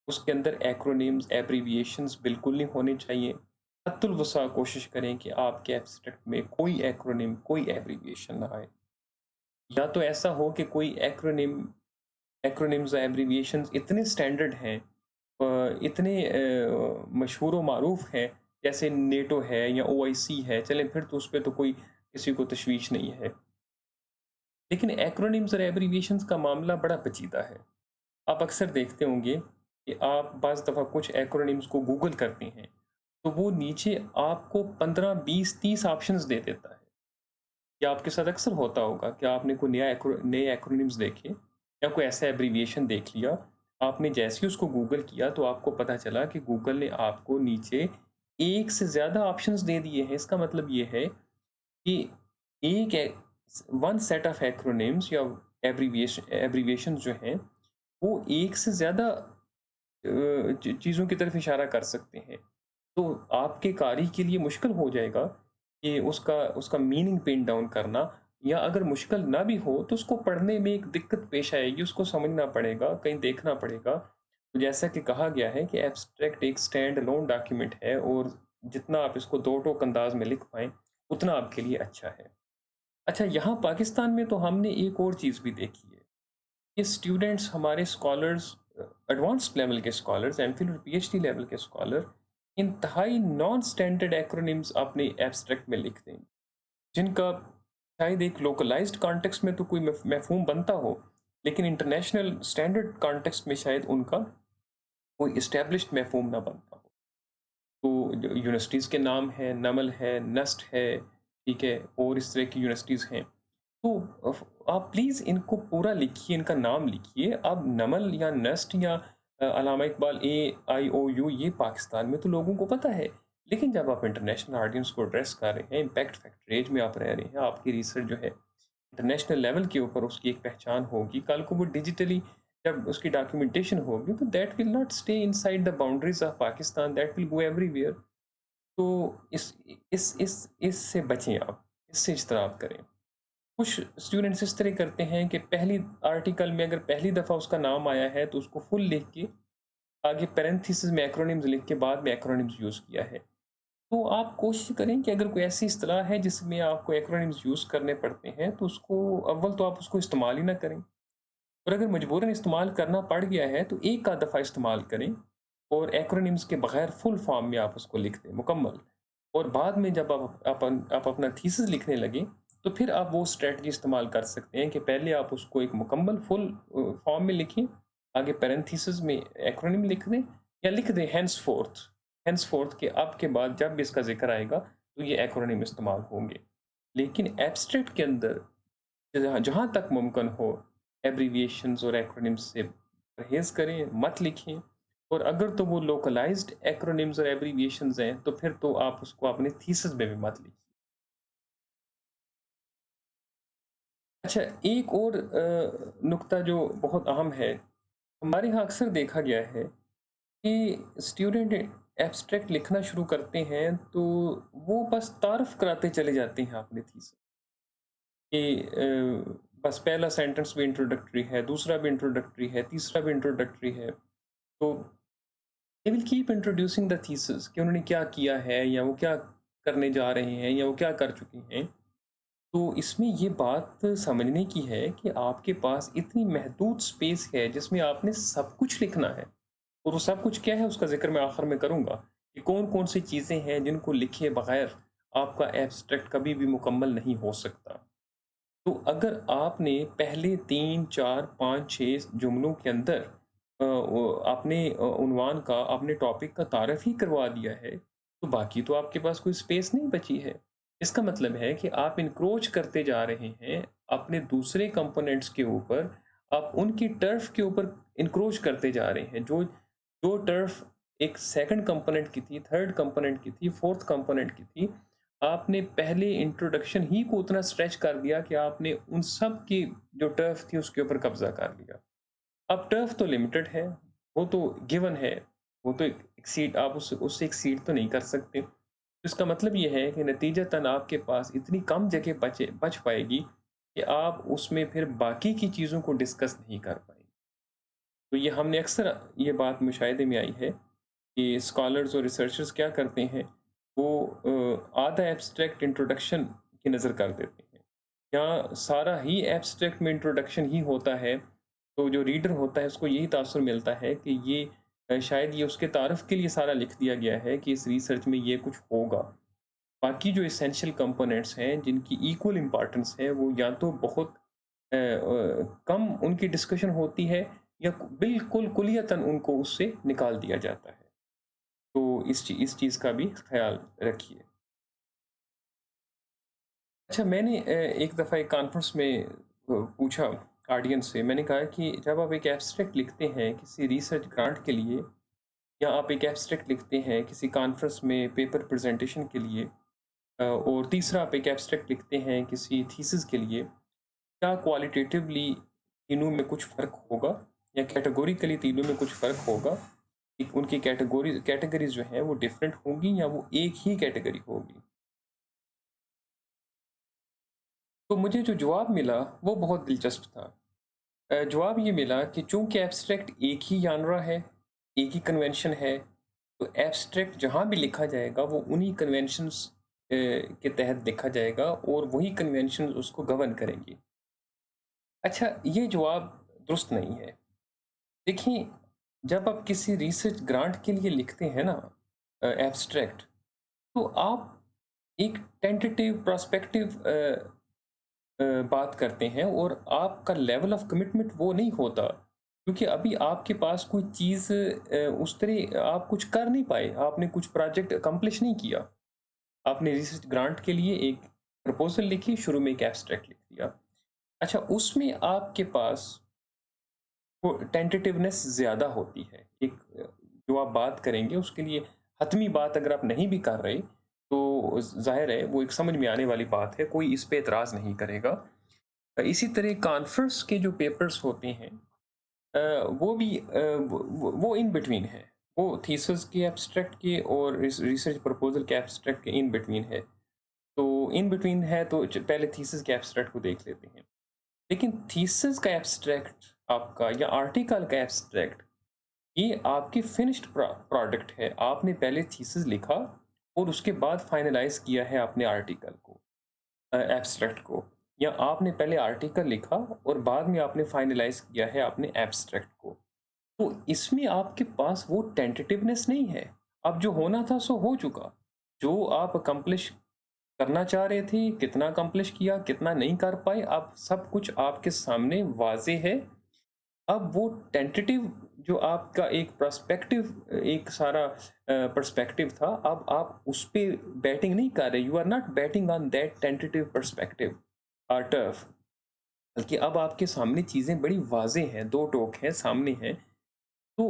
उसके अंदर एक्रोनिम्स, एब्रिविएशंस बिल्कुल नहीं होने चाहिए। हद्दुल वसा कोशिश करें कि आपके एब्स्ट्रैक्ट में कोई एक्रोनिम, कोई एब्रिविएशन ना आए। या तो ऐसा हो कि कोई एक्रोनिम्स, एब्रिविएशंस इतने स्टैंडर्ड हैं, इतने मशहूर व मारूफ हैं, जैसे नेटो है या ओआईसी है, चलें फिर तो उस पे तो कोई किसी को तशवीश नहीं है। लेकिन एक्रोनिम्स और एब्रिविएशंस का मामला बड़ा पेचीदा है। आप अक्सर देखते होंगे कि आप बाज़ दफ़ा कुछ एक्रोनिम्स को गूगल करते हैं, तो वो नीचे आपको 15, 20, 30 ऑप्शंस दे देता है। या आपके साथ अक्सर होता होगा कि आपने कोई नए एक्रोनिम्स देखे या कोई ऐसा एब्रिविएशन देख लिया, आपने जैसे ही उसको गूगल किया तो आपको पता चला कि गूगल ने आपको नीचे एक से ज़्यादा ऑप्शंस दे दिए हैं। इसका मतलब ये है कि एक ए वन सेट ऑफ एक्रोनिम्स या एब्रिविएशंस जो हैं, वो एक से ज़्यादा चीज़ों की तरफ इशारा कर सकते हैं। तो आपके कारी के लिए मुश्किल हो जाएगा कि उसका उसका मीनिंग पिन डाउन करना, या अगर मुश्किल ना भी हो तो उसको पढ़ने में एक दिक्कत पेश आएगी, उसको समझना पड़ेगा, कहीं देखना पड़ेगा। तो जैसा कि कहा गया है कि एब्स्ट्रैक्ट एक स्टैंड अलोन डॉक्यूमेंट है, और जितना आप इसको दो टोक अंदाज में लिख पाएँ, उतना आपके लिए अच्छा है। अच्छा, यहाँ पाकिस्तान में तो हमने एक और चीज़ भी देखी है कि स्टूडेंट्स, हमारे स्कॉलर्स, एडवांस्ड लेवल के स्कॉलर्स, एमफिल और पीएचडी लेवल के स्कॉलर, इंतहाई नॉन स्टैंडर्ड एक्रोनिम्स अपने एब्स्ट्रैक्ट में लिख देंगे, जिनका शायद एक लोकलाइज्ड कॉन्टेक्स्ट में तो कोई मफहूम बनता हो, लेकिन इंटरनेशनल स्टैंडर्ड कॉन्टेक्स्ट में शायद उनका कोई इस्टेब्लिश्ड मफहूम ना बनता हो। तो यूनिवर्सिटीज़ के नाम हैं, नमल है, नस्ट है, ठीक है, और इस तरह की यूनिवर्सिटीज़ हैं। तो आप प्लीज़ इनको पूरा लिखिए, इनका नाम लिखिए। अब नमल या नेस्ट या अल्लामा इकबाल, AIOU, ये पाकिस्तान में तो लोगों को पता है। लेकिन जब आप इंटरनेशनल ऑडियंस को एड्रेस कर रहे हैं, इम्पैक्ट फैक्टर एज में आप रह रहे हैं, आपकी रिसर्च जो है इंटरनेशनल लेवल के ऊपर उसकी एक पहचान होगी। कल को वो डिजिटली जब उसकी डॉक्यूमेंटेशन होगी, तो that will not stay inside the boundaries of Pakistan, that will go everywhere. तो इससे बचें आप, इससे इज्तनाब करें। कुछ स्टूडेंट्स इस तरह करते हैं कि पहली आर्टिकल में अगर पहली दफ़ा उसका नाम आया है तो उसको फुल लिख के आगे पैरेंथेसिस में एक्रोनिम्स लिख के बाद में एक्रोनिम्स यूज़ किया है। तो आप कोशिश करें कि अगर कोई ऐसी इस्तेलाह है जिसमें आपको एक्रोनिम्स यूज़ करने पड़ते हैं, तो उसको अव्वल तो आप उसको इस्तेमाल ही ना करें, और अगर मजबूरन इस्तेमाल करना पड़ गया है तो एक आध दफ़ा इस्तेमाल करें, और एक्रोनिम्स के बगैर फुल फॉर्म में आप उसको लिख दें मुकम्मल। और बाद में जब आप अपना थीसिस लिखने लगें, तो फिर आप वो स्ट्रेटजी इस्तेमाल कर सकते हैं कि पहले आप उसको एक मुकम्मल फुल फॉर्म में लिखें, आगे पैरेंथेसिस में एक्रोनिम लिख दें, या लिख दें हैंस फोर्थ के अब के बाद जब भी इसका ज़िक्र आएगा तो ये एक्रोनिम इस्तेमाल होंगे। लेकिन एब्स्ट्रैक्ट के अंदर जहाँ जहाँ तक मुमकिन हो, एब्रिविएशंस और एक्रोनिम्स से परहेज़ करें, मत लिखें। और अगर तो वो लोकलाइज़्ड एक्रोनिम्स और एब्रिविएशंस हैं, तो फिर तो आप उसको अपने थीसिस में भी मत लिखिए। अच्छा, एक और नुक्ता जो बहुत अहम है, हमारे यहाँ अक्सर देखा गया है कि स्टूडेंट एब्स्ट्रैक्ट लिखना शुरू करते हैं, तो वो बस तारीफ़ कराते चले जाते हैं अपनी थीसिस कि बस पहला सेंटेंस भी इंट्रोडक्टरी है, दूसरा भी इंट्रोडक्टरी है, तीसरा भी इंट्रोडक्टरी है। तो they will keep introducing the thesis कि उन्होंने क्या किया है, या वो क्या करने जा रहे हैं, या वो क्या कर चुके हैं। तो इसमें ये बात समझने की है कि आपके पास इतनी महदूद स्पेस है जिसमें आपने सब कुछ लिखना है, और वो सब कुछ क्या है उसका ज़िक्र मैं आखिर में करूँगा कि कौन-कौन सी चीज़ें हैं जिनको लिखे बगैर आपका एब्स्ट्रैक्ट कभी भी मुकम्मल नहीं हो सकता। तो अगर आपने पहले 3, 4, 5, 6 जुमलों के अंदर आपने उन्वान का, आपने टॉपिक का तारफ़ ही करवा दिया है, तो बाकी तो आपके पास कोई स्पेस नहीं बची है। इसका मतलब है कि आप एनक्रोच करते जा रहे हैं अपने दूसरे कंपोनेंट्स के ऊपर, आप उनकी टर्फ के ऊपर एनक्रोच करते जा रहे हैं। जो जो टर्फ एक सेकंड कंपोनेंट की थी, थर्ड कंपोनेंट की थी, फोर्थ कंपोनेंट की थी, आपने पहले इंट्रोडक्शन ही को उतना स्ट्रेच कर दिया कि आपने उन सब की जो टर्फ थी उसके ऊपर कब्जा कर लिया। अब टर्फ तो लिमिटेड है, वो तो गिवन है, वो तो एक्सीड आप उससे एक्सीड तो नहीं कर सकते। तो इसका मतलब ये है कि नतीजतन आपके पास इतनी कम जगह बच पाएगी कि आप उसमें फिर बाकी की चीज़ों को डिस्कस नहीं कर पाएंगे। तो ये हमने अक्सर ये बात मुशाहिदे में आई है कि स्कॉलर्स और रिसर्चर्स क्या करते हैं, वो आधा एब्स्ट्रैक्ट इंट्रोडक्शन की नज़र कर देते हैं, या सारा ही एब्स्ट्रैक्ट में इंट्रोडक्शन ही होता है। तो जो रीडर होता है उसको यही तासुर मिलता है कि ये शायद ये उसके तारफ़ के लिए सारा लिख दिया गया है कि इस रिसर्च में ये कुछ होगा। बाकी जो एसेंशियल कंपोनेंट्स हैं जिनकी इक्वल इम्पोर्टेंस है, वो या तो बहुत कम उनकी डिस्कशन होती है, या बिल्कुल कुलियतन उनको उससे निकाल दिया जाता है। तो इस चीज़ का भी ख़्याल रखिए। अच्छा, मैंने एक दफ़ा एक कॉन्फ्रेंस में पूछा ऑडियंस से, मैंने कहा कि जब आप एक एब्स्ट्रैक्ट लिखते हैं किसी रिसर्च ग्रांट के लिए, या आप एक एब्स्ट्रैक्ट लिखते हैं किसी कॉन्फ्रेंस में पेपर प्रेज़ेंटेशन के लिए, और तीसरा आप एक एब्स्ट्रैक्ट लिखते हैं किसी थीसिस के लिए, क्या क्वालिटेटिवली तीनों में कुछ फ़र्क होगा या कैटेगोरिकली तीनों में कुछ फ़र्क होगा? एक उनकी कैटेगरीज़ जो हैं वो डिफरेंट होंगी या वो एक ही कैटेगरी होगी? तो मुझे जो जवाब मिला वो बहुत दिलचस्प था। जवाब ये मिला कि चूँकि एब्स्ट्रैक्ट एक ही जानरा है, एक ही कन्वेंशन है, तो एब्स्ट्रैक्ट जहाँ भी लिखा जाएगा वो उन्हीं कन्वेंशंस के तहत लिखा जाएगा और वही कन्वेंशंस उसको गवर्न करेंगी। अच्छा, ये जवाब दुरुस्त नहीं है। देखिए, जब आप किसी रिसर्च ग्रांट के लिए लिखते हैं ना एब्स्ट्रैक्ट, तो आप एक टेंटेटिव पर्सपेक्टिव बात करते हैं और आपका लेवल ऑफ कमिटमेंट वो नहीं होता, क्योंकि अभी आपके पास कोई चीज़ उस तरह आप कुछ कर नहीं पाए, आपने कुछ प्रोजेक्ट अकम्प्लिश नहीं किया। आपने रिसर्च ग्रांट के लिए एक प्रपोज़ल लिखी, शुरू में एक एब्स्ट्रैक्ट लिख दिया। अच्छा, उसमें आपके पास वो टेंटेटिवनेस ज़्यादा होती है। एक जो आप बात करेंगे उसके लिए हतमी बात अगर आप नहीं भी कर रहे, तो ज़ाहिर है वो एक समझ में आने वाली बात है, कोई इस पे एतराज़ नहीं करेगा। इसी तरह कॉन्फ्रेंस के जो पेपर्स होते हैं, वो भी वो इन बिटवीन है। वो थीसिस के एब्स्ट्रैक्ट के और रिसर्च प्रपोज़ल के एब्स्ट्रैक्ट के इन बिटवीन है। तो इन बिटवीन है तो पहले थीसिस के एब्स्ट्रैक्ट को देख लेते हैं। लेकिन थीसिस का एब्स्ट्रैक्ट आपका या आर्टिकल का एब्स्ट्रैक्ट, ये आपकी फिनिश्ड प्रोडक्ट है। आपने पहले थीसिस लिखा और उसके बाद फाइनलाइज किया है आपने आर्टिकल को, एब्स्ट्रैक्ट को, या आपने पहले आर्टिकल लिखा और बाद में आपने फाइनलाइज किया है आपने एब्स्ट्रैक्ट को। तो इसमें आपके पास वो टेंटेटिवनेस नहीं है। अब जो होना था सो हो चुका। जो आप अकम्प्लिश करना चाह रहे थे, कितना अकम्प्लिश किया, कितना नहीं कर पाए, अब सब कुछ आपके सामने वाज़े है। अब वो टेंटेटिव जो आपका एक पर्सपेक्टिव, एक सारा पर्सपेक्टिव था, अब आप उस पे बैटिंग नहीं कर रहे। You are not batting on that tentative perspective or turf, बल्कि अब आपके सामने चीज़ें बड़ी वाज़े हैं, दो टोक हैं, सामने हैं। तो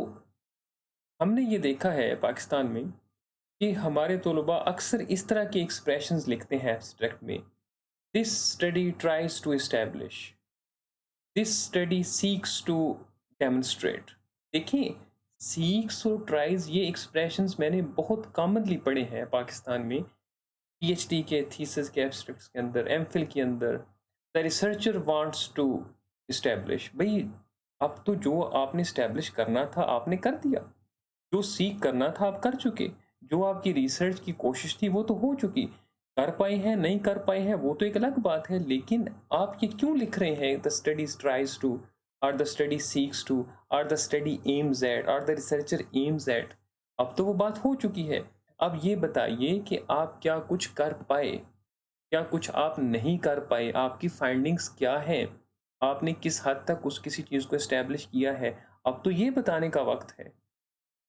हमने ये देखा है पाकिस्तान में कि हमारे तलबा अक्सर इस तरह के एक्सप्रेशंस लिखते हैं एब्स्ट्रैक्ट में। This study tries to establish, this study seeks to demonstrate. देखिए, सीक्स और ट्राइज ये एक्सप्रेशंस मैंने बहुत कॉमनली पढ़े हैं पाकिस्तान में, पीएचडी के थीसिस के एब्स्ट्रैक्ट्स के अंदर, एमफिल के अंदर। The researcher wants to establish, भाई अब तो जो आपने एस्टैब्लिश करना था आपने कर दिया, जो सीख करना था आप कर चुके, जो आपकी रिसर्च की कोशिश थी वो तो हो चुकी। कर पाए हैं नहीं कर पाए हैं वो तो एक अलग बात है, लेकिन आप ये क्यों लिख रहे हैं द स्टडी ट्राइज टू, और द स्टडी सीक्स टू, और द स्टडी एम्स एट, और द रिसर्चर एम्स एट? अब तो वो बात हो चुकी है। अब ये बताइए कि आप क्या कुछ कर पाए, क्या कुछ आप नहीं कर पाए, आपकी फाइंडिंग्स क्या हैं, आपने किस हद तक उस किसी चीज़ को एस्टेब्लिश किया है, अब तो ये बताने का वक्त है।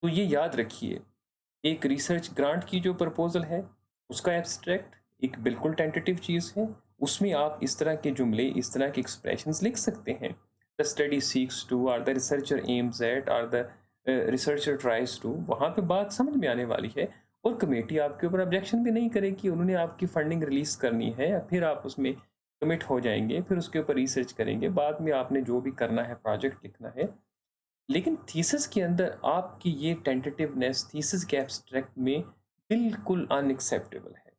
तो ये याद रखिए, एक रिसर्च ग्रांट की जो प्रपोजल है, उसका एब्स्ट्रैक्ट एक बिल्कुल टेंटेटिव चीज़ है। उसमें आप इस तरह के जुमले, इस तरह के एक्सप्रेशंस लिख सकते हैं। द स्टडी सीक्स टू, और द रिसर्चर एम्स एट, और द रिसर्चर ट्राइज टू, वहाँ पे बात समझ में आने वाली है। और कमेटी आपके ऊपर ऑब्जेक्शन भी नहीं करेगी। उन्होंने आपकी फंडिंग रिलीज करनी है, फिर आप उसमें कमिट हो जाएंगे, फिर उसके ऊपर रिसर्च करेंगे, बाद में आपने जो भी करना है, प्रोजेक्ट लिखना है। लेकिन थीसिस के अंदर आपकी ये टेंटेटिवनेस थीसिस के एब्स्ट्रैक्ट में बिल्कुल अनएक्सेप्टेबल है।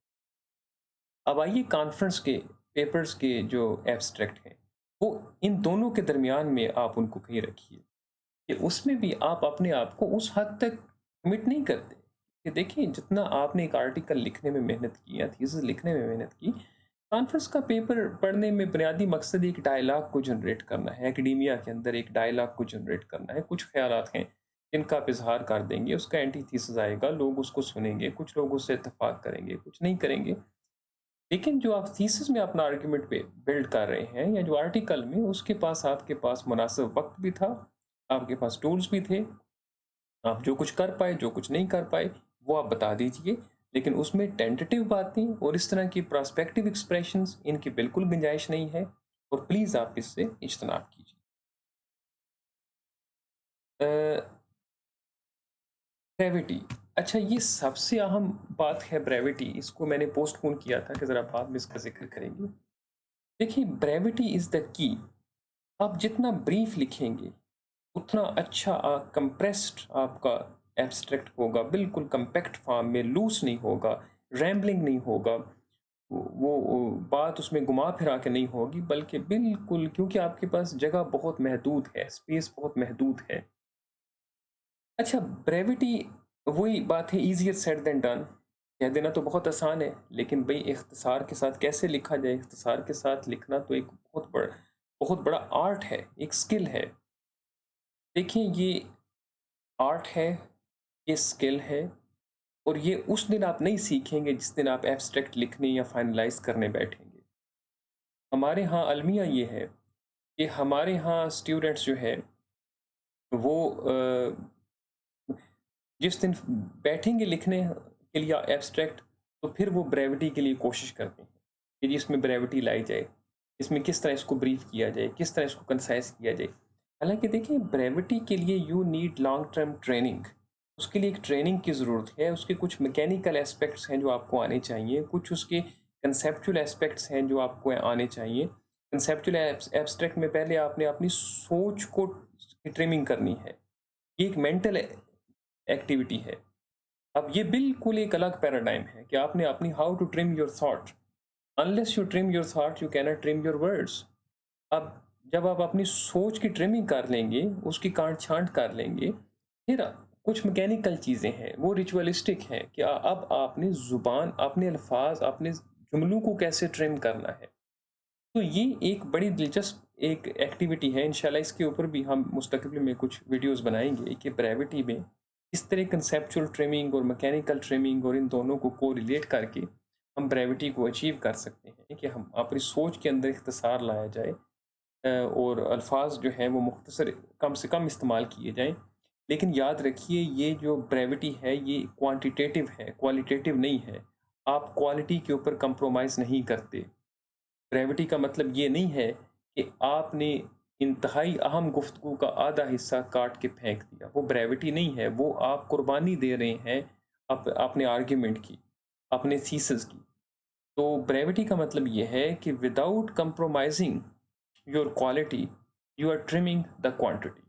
अब आइए कॉन्फ्रेंस के पेपर्स के जो एब्स्ट्रैक्ट हैं, वो इन दोनों के दरमियान में आप उनको कहीं रखिए कि उसमें भी आप अपने आप को उस हद तक कमिट नहीं करते कि देखिए, जितना आपने एक आर्टिकल लिखने में मेहनत की या थीसिस लिखने में मेहनत की, कॉन्फ्रेंस का पेपर पढ़ने में बुनियादी मकसद एक डायलॉग को जनरेट करना है। एकेडेमिया के अंदर एक डायलॉग को जनरेट करना है। कुछ ख्यालात हैं जिनका आप इजहार कर देंगे, उसका एंटी थीसिस आएगा, लोग उसको सुनेंगे, कुछ लोग उससे इत्तेफाक करेंगे, कुछ नहीं करेंगे। लेकिन जो आप थीसिस में अपना आर्गुमेंट पे बिल्ड कर रहे हैं, या जो आर्टिकल में, उसके पास आपके पास मुनासिब वक्त भी था, आपके पास टूल्स भी थे, आप जो कुछ कर पाए, जो कुछ नहीं कर पाए, वो आप बता दीजिए। लेकिन उसमें टेंटेटिव बातें और इस तरह की प्रोस्पेक्टिव एक्सप्रेशंस, इनकी बिल्कुल गुंजाइश नहीं है, और प्लीज़ आप इससे इज्तनाब कीजिए। ग्रेविटी, अच्छा, ये सबसे अहम बात है ब्रेविटी, इसको मैंने पोस्टपोन किया था कि ज़रा बाद में इसका ज़िक्र करेंगे। देखिए, ब्रेविटी इज़ द की। आप जितना ब्रीफ लिखेंगे, उतना अच्छा कंप्रेस्ड आपका एब्स्ट्रैक्ट होगा, बिल्कुल कम्पैक्ट फॉर्म में, लूज़ नहीं होगा, रैम्बलिंग नहीं होगा। वो बात उसमें घुमा-फिरा के नहीं होगी, बल्कि बिल्कुल, क्योंकि आपके पास जगह बहुत महदूद है, स्पेस बहुत महदूद है। अच्छा, ब्रेविटी वही बात है, ईज़ियर सेड देन डन। कह देना तो बहुत आसान है, लेकिन भई इख्तिसार के साथ कैसे लिखा जाए? इख्तिसार के साथ लिखना तो एक बहुत बड़ा आर्ट है, एक स्किल है। देखिए, ये आर्ट है, ये स्किल है, और ये उस दिन आप नहीं सीखेंगे जिस दिन आप एब्स्ट्रैक्ट लिखने या फाइनलाइज़ करने बैठेंगे। हमारे यहाँ अलमिया ये है कि हमारे यहाँ स्टूडेंट्स जो है वो जिस दिन बैठेंगे लिखने के लिए एब्स्ट्रैक्ट, तो फिर वो ब्रेविटी के लिए कोशिश करते हैं कि जी इसमें ब्रेविटी लाई जाए, इसमें किस तरह इसको ब्रीफ किया जाए, किस तरह इसको कंसाइज किया जाए। हालांकि देखिए, ब्रेविटी के लिए you need long term training. उसके लिए एक ट्रेनिंग की ज़रूरत है, उसके कुछ मैकेनिकल एस्पेक्ट्स हैं जो आपको आने चाहिए, कुछ उसके कंसेप्चुअल एस्पेक्ट्स हैं जो आपको आने चाहिए। कंसेप्चुअल एब्स्ट्रैक्ट में पहले आपने अपनी सोच को ट्रिमिंग करनी है। ये एक मेंटल एक्टिविटी है। अब ये बिल्कुल एक अलग पैराडाइम है कि आपने अपनी how to trim your thought. Unless you trim your thought you cannot trim your words. अब जब आप अपनी सोच की ट्रिमिंग कर लेंगे, उसकी काट छांट कर लेंगे, फिर कुछ मैकेनिकल चीज़ें हैं, वो रिचुअलिस्टिक हैं कि अब आपने ज़ुबान, अपने अल्फाज, अपने जुमलों को कैसे ट्रिम करना है। तो ये एक बड़ी दिलचस्प एक एक्टिविटी है। इंशाल्लाह इसके ऊपर भी हम मुस्तकबिल में कुछ वीडियोस बनाएंगे कि ब्रेविटी में इस तरह कंसेप्चुअल ट्रिमिंग और मैकेनिकल ट्रिमिंग और इन दोनों को कोरिलेट करके हम ब्रेविटी को अचीव कर सकते हैं कि हम अपनी सोच के अंदर इख्तिसार लाया जाए, और अल्फाज जो हैं वो मुख्तसर कम से कम इस्तेमाल किए जाएं। लेकिन याद रखिए, ये जो ब्रेविटी है ये क्वांटिटेटिव है, क्वालिटेटिव नहीं है। आप क्वालिटी के ऊपर कंप्रोमाइज़ नहीं करते। ग्रेविटी का मतलब ये नहीं है कि आपने इंतहाई अहम गुफ्तगू का आधा हिस्सा काट के फेंक दिया, वो ब्रेविटी नहीं है, वो आप कुर्बानी दे रहे हैं अपने आर्ग्यूमेंट की, अपने थीसिस की। तो ब्रेविटी का मतलब ये है कि without compromising your quality you are trimming the quantity.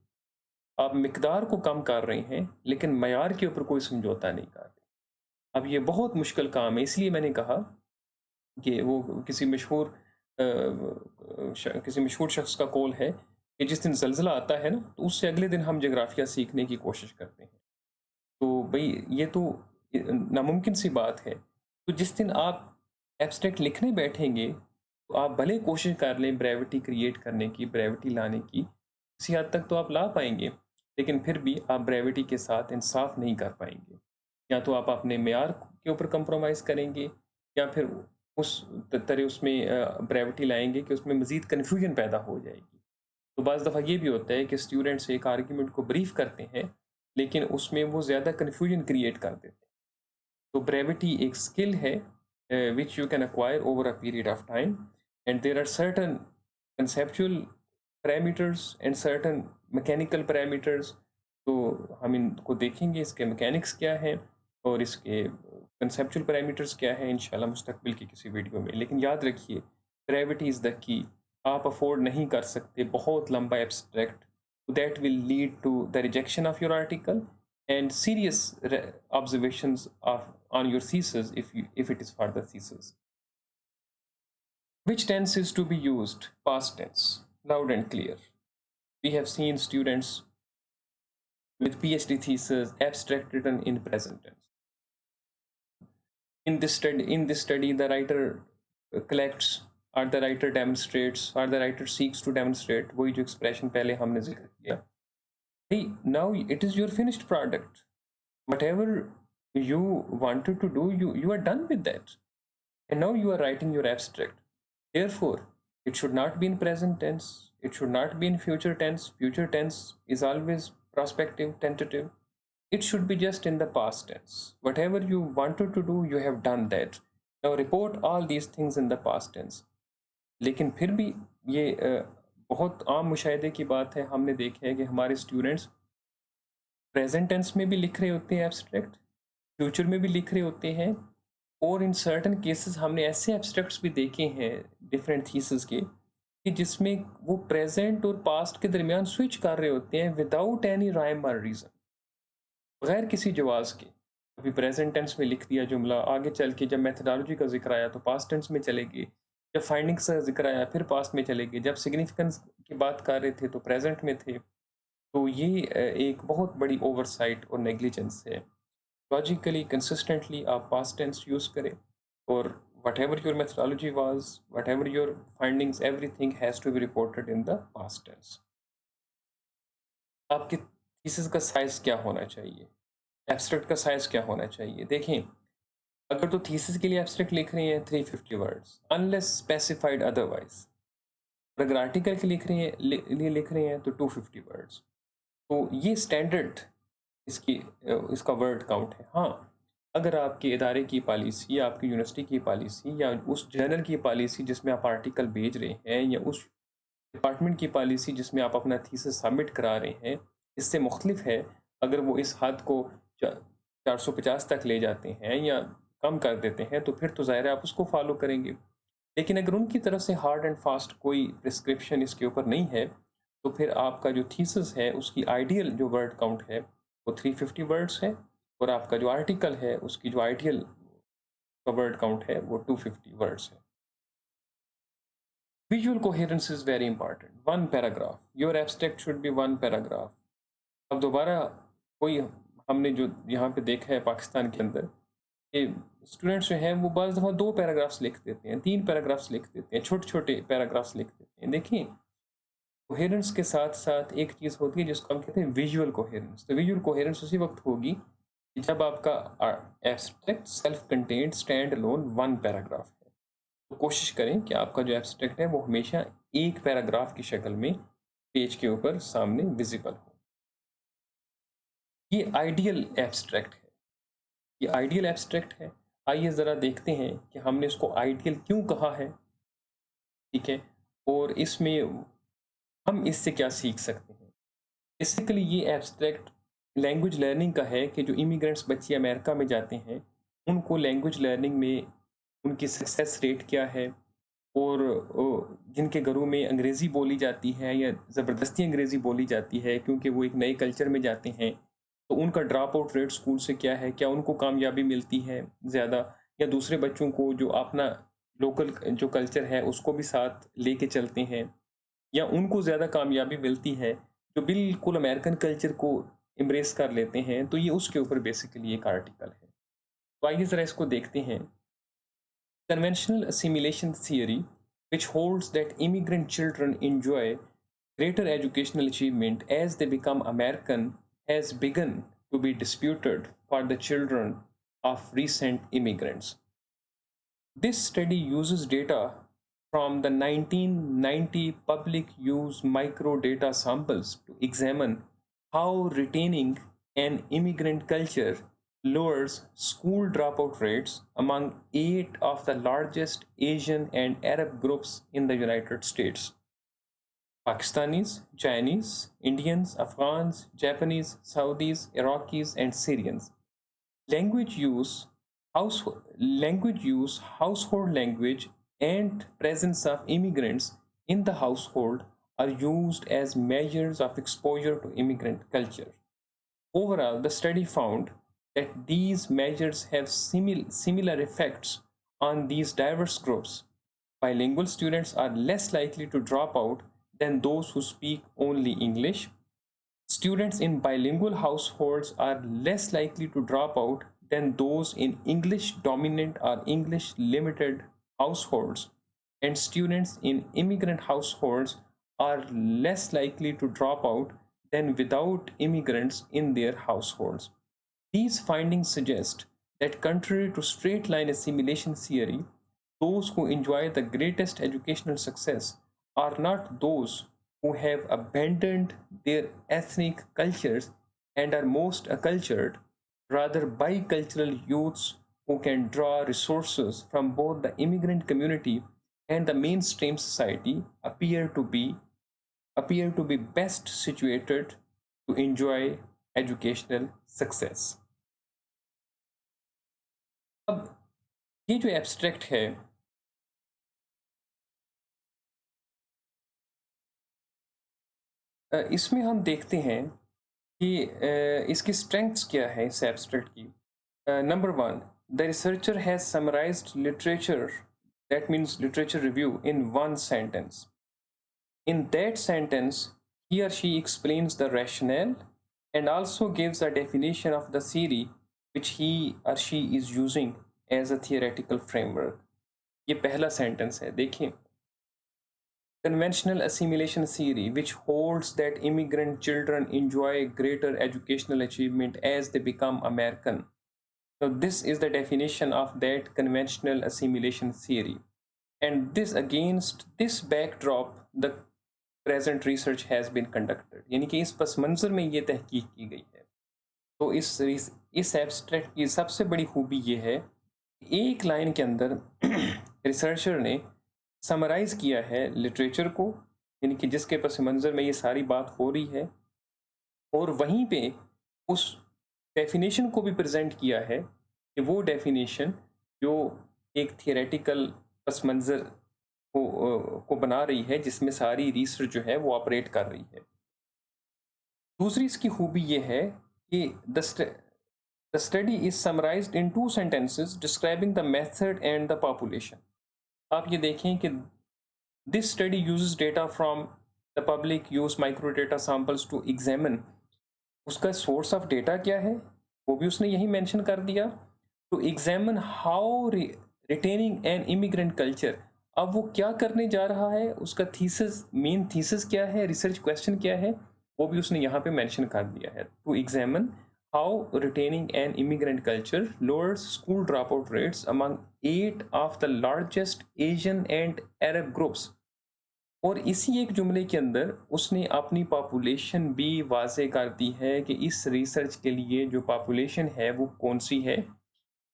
आप मिकदार को कम कर रहे हैं, लेकिन मयार के ऊपर कोई समझौता नहीं कर रहे। अब ये बहुत मुश्किल काम है, इसलिए मैंने कहा कि वो किसी मशहूर शख्स का कौल है कि जिस दिन ज़ल्ज़ला आता है ना, तो उससे अगले दिन हम जोग्राफ़िया सीखने की कोशिश करते हैं। तो भई ये तो नामुमकिन सी बात है। तो जिस दिन आप एब्स्ट्रैक्ट लिखने बैठेंगे, तो आप भले कोशिश कर लें ब्रेविटी क्रिएट करने की, ब्रेविटी लाने की, किसी हद तक तो आप ला पाएँगे, लेकिन फिर भी आप ब्रेविटी के साथ इंसाफ़ नहीं कर पाएँगे। या तो आप अपने मेयार के ऊपर कंप्रोमाइज़ करेंगे, या फिर उस तरह उसमें ब्रेविटी लाएँगे कि उसमें मज़ीद कन्फ्यूजन पैदा हो जाएगी। तो बाज़ दफ़ा ये भी होता है कि स्टूडेंट्स एक आर्गुमेंट को ब्रीफ करते हैं, लेकिन उसमें वो ज़्यादा कन्फ्यूजन क्रिएट कर देते हैं। तो ब्रेविटी एक स्किल है which you can acquire over a period of time, and there are certain conceptual parameters and certain mechanical parameters। तो हम इनको देखेंगे, इसके मैकेनिक्स क्या हैं और इसके कंसेप्चुअल पैरामीटर्स क्या हैं इंशाल्लाह मुस्तकबिल की किसी वीडियो में। लेकिन याद रखिए, ग्रेविटी इज़ द की। आप अफोर्ड नहीं कर सकते बहुत लंबा abstract, that will lead to the rejection of your article and serious observations of on your thesis if it is for the thesis. Which tense is to be used? Past tense, loud and clear. We have seen students with PhD thesis abstract written in present tense. In this study, the writer collects, or the writer demonstrates, or the writer seeks to demonstrate वही जो expression पहले हमने जिक्र किया. Hey, now it is your finished product. Whatever you wanted to do, you are done with that, and now you are writing your abstract. Therefore, it should not be in present tense, it should not be in future tense. Future tense is always prospective, tentative. It should be just in the past tense. Whatever you wanted to do, you have done that. Now report all these things in the past tense. लेकिन फिर भी ये बहुत आम मुशाहिदे की बात है, हमने देखा है कि हमारे स्टूडेंट्स प्रेजेंट टेंस में भी लिख रहे होते हैं एब्स्ट्रैक्ट, फ्यूचर में भी लिख रहे होते हैं, और इन सर्टन केसेस हमने ऐसे एब्स्ट्रैक्ट्स भी देखे हैं डिफरेंट थीसिस के, कि जिसमें वो प्रेजेंट और पास्ट के दरमियान स्विच कर रहे होते हैं विदाउट एनी राइम और रीज़न, बगैर किसी जवाज़ के। अभी प्रेजेंट टेंस में लिख दिया जुमला, आगे चल के जब मेथोडोलॉजी का ज़िक्र आया तो पास्ट टेंस में चले गए, जब फाइंडिंग्स का ज़िक्र आया फिर पास्ट में चले गए, जब सिग्निफिकेंस की बात कर रहे थे तो प्रेजेंट में थे। तो ये एक बहुत बड़ी ओवरसाइट और नेग्लिजेंस है। लॉजिकली कंसिस्टेंटली आप पास्ट टेंस यूज़ करें, और whatever your methodology was, whatever your findings, everything has to be reported in the past tense. आपकी थीसिस का साइज क्या होना चाहिए, एब्स्ट्रैक्ट का साइज क्या होना चाहिए? देखें, अगर तो थीसिस के लिए एब्स्ट्रैक्ट लिख रहे हैं 350 वर्ड्स अनलेस स्पेसिफाइड अदरवाइज, अगर आर्टिकल के लिए लिख रहे हैं तो 250 वर्ड्स। तो ये स्टैंडर्ड इसकी इसका वर्ड काउंट है। हाँ, अगर आपके इदारे की पॉलिसी या आपकी यूनिवर्सिटी की पॉलिसी या उस जर्नल की पॉलिसी जिसमें आप आर्टिकल भेज रहे हैं, या उस डिपार्टमेंट की पॉलिसी जिसमें आप अपना थीसिस सबमिट करा रहे हैं, इससे मुख्तलिफ है, अगर वो इस हद को 450 तक ले जाते हैं या कम कर देते हैं, तो फिर तो ज़ाहिर है आप उसको फॉलो करेंगे। लेकिन अगर उनकी तरफ से हार्ड एंड फास्ट कोई प्रिस्क्रिप्शन इसके ऊपर नहीं है, तो फिर आपका जो थीसिस है उसकी आइडियल जो वर्ड काउंट है वो 350 वर्ड्स है, और आपका जो आर्टिकल है उसकी जो आइडियल वर्ड काउंट है वो 250 वर्ड्स है। Visual coherence is very important. One paragraph, your abstract should be one paragraph. अब दोबारा कोई, हमने जो यहाँ पे देखा है पाकिस्तान के अंदर, कि स्टूडेंट्स जो हैं वो बस दफ़ा 2 पैराग्राफ्स लिख देते हैं, 3 पैराग्राफ्स लिख देते हैं, छोटे-छोटे पैराग्राफ्स लिख देते हैं। देखिए, कोहेरेंस के साथ-साथ एक चीज़ होती है जिसको हम कहते हैं विजुअल कोहेरेंस। तो विजुअल कोहेरेंस उसी वक़्त होगी कि जब आपका abstract self contained stand alone one paragraph है। तो कोशिश करें कि आपका जो एब्स्ट्रैक्ट है वो हमेशा एक पैराग्राफ की शक्ल में पेज के ऊपर सामने विज़िबल हो। ये आइडियल एब्स्ट्रैक्ट है। ये आइडियल एब्स्ट्रैक्ट है। आइए ज़रा देखते हैं कि हमने इसको आइडियल क्यों कहा है, ठीक है? और इसमें हम इससे क्या सीख सकते हैं? बेसिकली ये एब्स्ट्रैक्ट लैंग्वेज लर्निंग का है, कि जो इमिग्रेंट्स बच्चे अमेरिका में जाते हैं, उनको लैंग्वेज लर्निंग में उनकी सक्सेस रेट क्या है, और जिनके घरों में अंग्रेज़ी बोली जाती है या ज़बरदस्ती अंग्रेज़ी बोली जाती है क्योंकि वो एक नए कल्चर में जाते हैं, तो उनका ड्रॉप आउट रेट स्कूल से क्या है? क्या उनको कामयाबी मिलती है ज़्यादा, या दूसरे बच्चों को जो अपना लोकल जो कल्चर है उसको भी साथ लेके चलते हैं, या उनको ज़्यादा कामयाबी मिलती है जो बिल्कुल अमेरिकन कल्चर को एम्ब्रेस कर लेते हैं? तो ये उसके ऊपर बेसिकली एक आर्टिकल है। तो आइए ज़रा इसको देखते हैं। Conventional assimilation theory, which holds that immigrant children enjoy greater educational achievement as they become American, has begun to be disputed for the children of recent immigrants. This study uses data from the 1990 public use microdata samples to examine how retaining an immigrant culture lowers school dropout rates among 8 of the largest Asian and Arab groups in the United States: Pakistanis, Chinese, Indians, Afghans, Japanese, Saudis, Iraqis, and Syrians. Language use, household language, and presence of immigrants in the household are used as measures of exposure to immigrant culture. Overall, the study found that these measures have similar effects on these diverse groups. Bilingual students are less likely to drop out than those who speak only English. Students in bilingual households are less likely to drop out than those in English dominant or English limited households, and students in immigrant households are less likely to drop out than without immigrants in their households. These findings suggest that, contrary to straight line assimilation theory, those who enjoy the greatest educational success are not those who have abandoned their ethnic cultures and are most accultured. Rather, bicultural youths who can draw resources from both the immigrant community and the mainstream society appear to be best situated to enjoy educational success. अब ये जो abstract है, इसमें हम देखते हैं कि इसकी स्ट्रेंथ्स क्या है इस एब्स्ट्रैक्ट की। Number one, the researcher has summarised literature, that means literature review, in one sentence. In that sentence, he or she explains the rationale and also gives a definition of the theory which he or she is using as a theoretical framework. ये पहला sentence है, देखिए. Conventional assimilation theory, which holds that immigrant children enjoy greater educational achievement as they become American. So this is the definition of that conventional assimilation theory. And this, against this backdrop, the present research has been conducted, यानी कि इस पस मंज़र में ये तहकीक की गई है. तो इस एब्स्ट्रैक्ट की सबसे बड़ी खूबी ये है, एक लाइन के अंदर रिसर्चर ने समराइज़ किया है लिटरेचर को, यानी कि जिसके पस मंज़र में ये सारी बात हो रही है, और वहीं पे उस डेफिनेशन को भी प्रेजेंट किया है कि वो डेफिनेशन जो एक थियोरेटिकल पस मंज़र को बना रही है, जिसमें सारी रिसर्च जो है वो ऑपरेट कर रही है. दूसरी इसकी खूबी ये है कि the study is summarised in two sentences describing the method and the population. आप ये देखें कि this study uses data from the public use micro data samples to examine. उसका सोर्स ऑफ डेटा क्या है वो भी उसने यही मेंशन कर दिया. To examine how retaining an immigrant culture. अब वो क्या करने जा रहा है, उसका थीसिस, मेन थीसिस क्या है, रिसर्च क्वेश्चन क्या है, वो भी उसने यहाँ पे मेंशन कर दिया है. To examine how retaining an immigrant culture lowers school drop out rates among 8 of the largest Asian and Arab groups. और इसी एक जुमले के अंदर उसने अपनी पॉपुलेशन भी वाज़े कर दी है कि इस रिसर्च के लिए जो पॉपुलेशन है वो कौन सी है.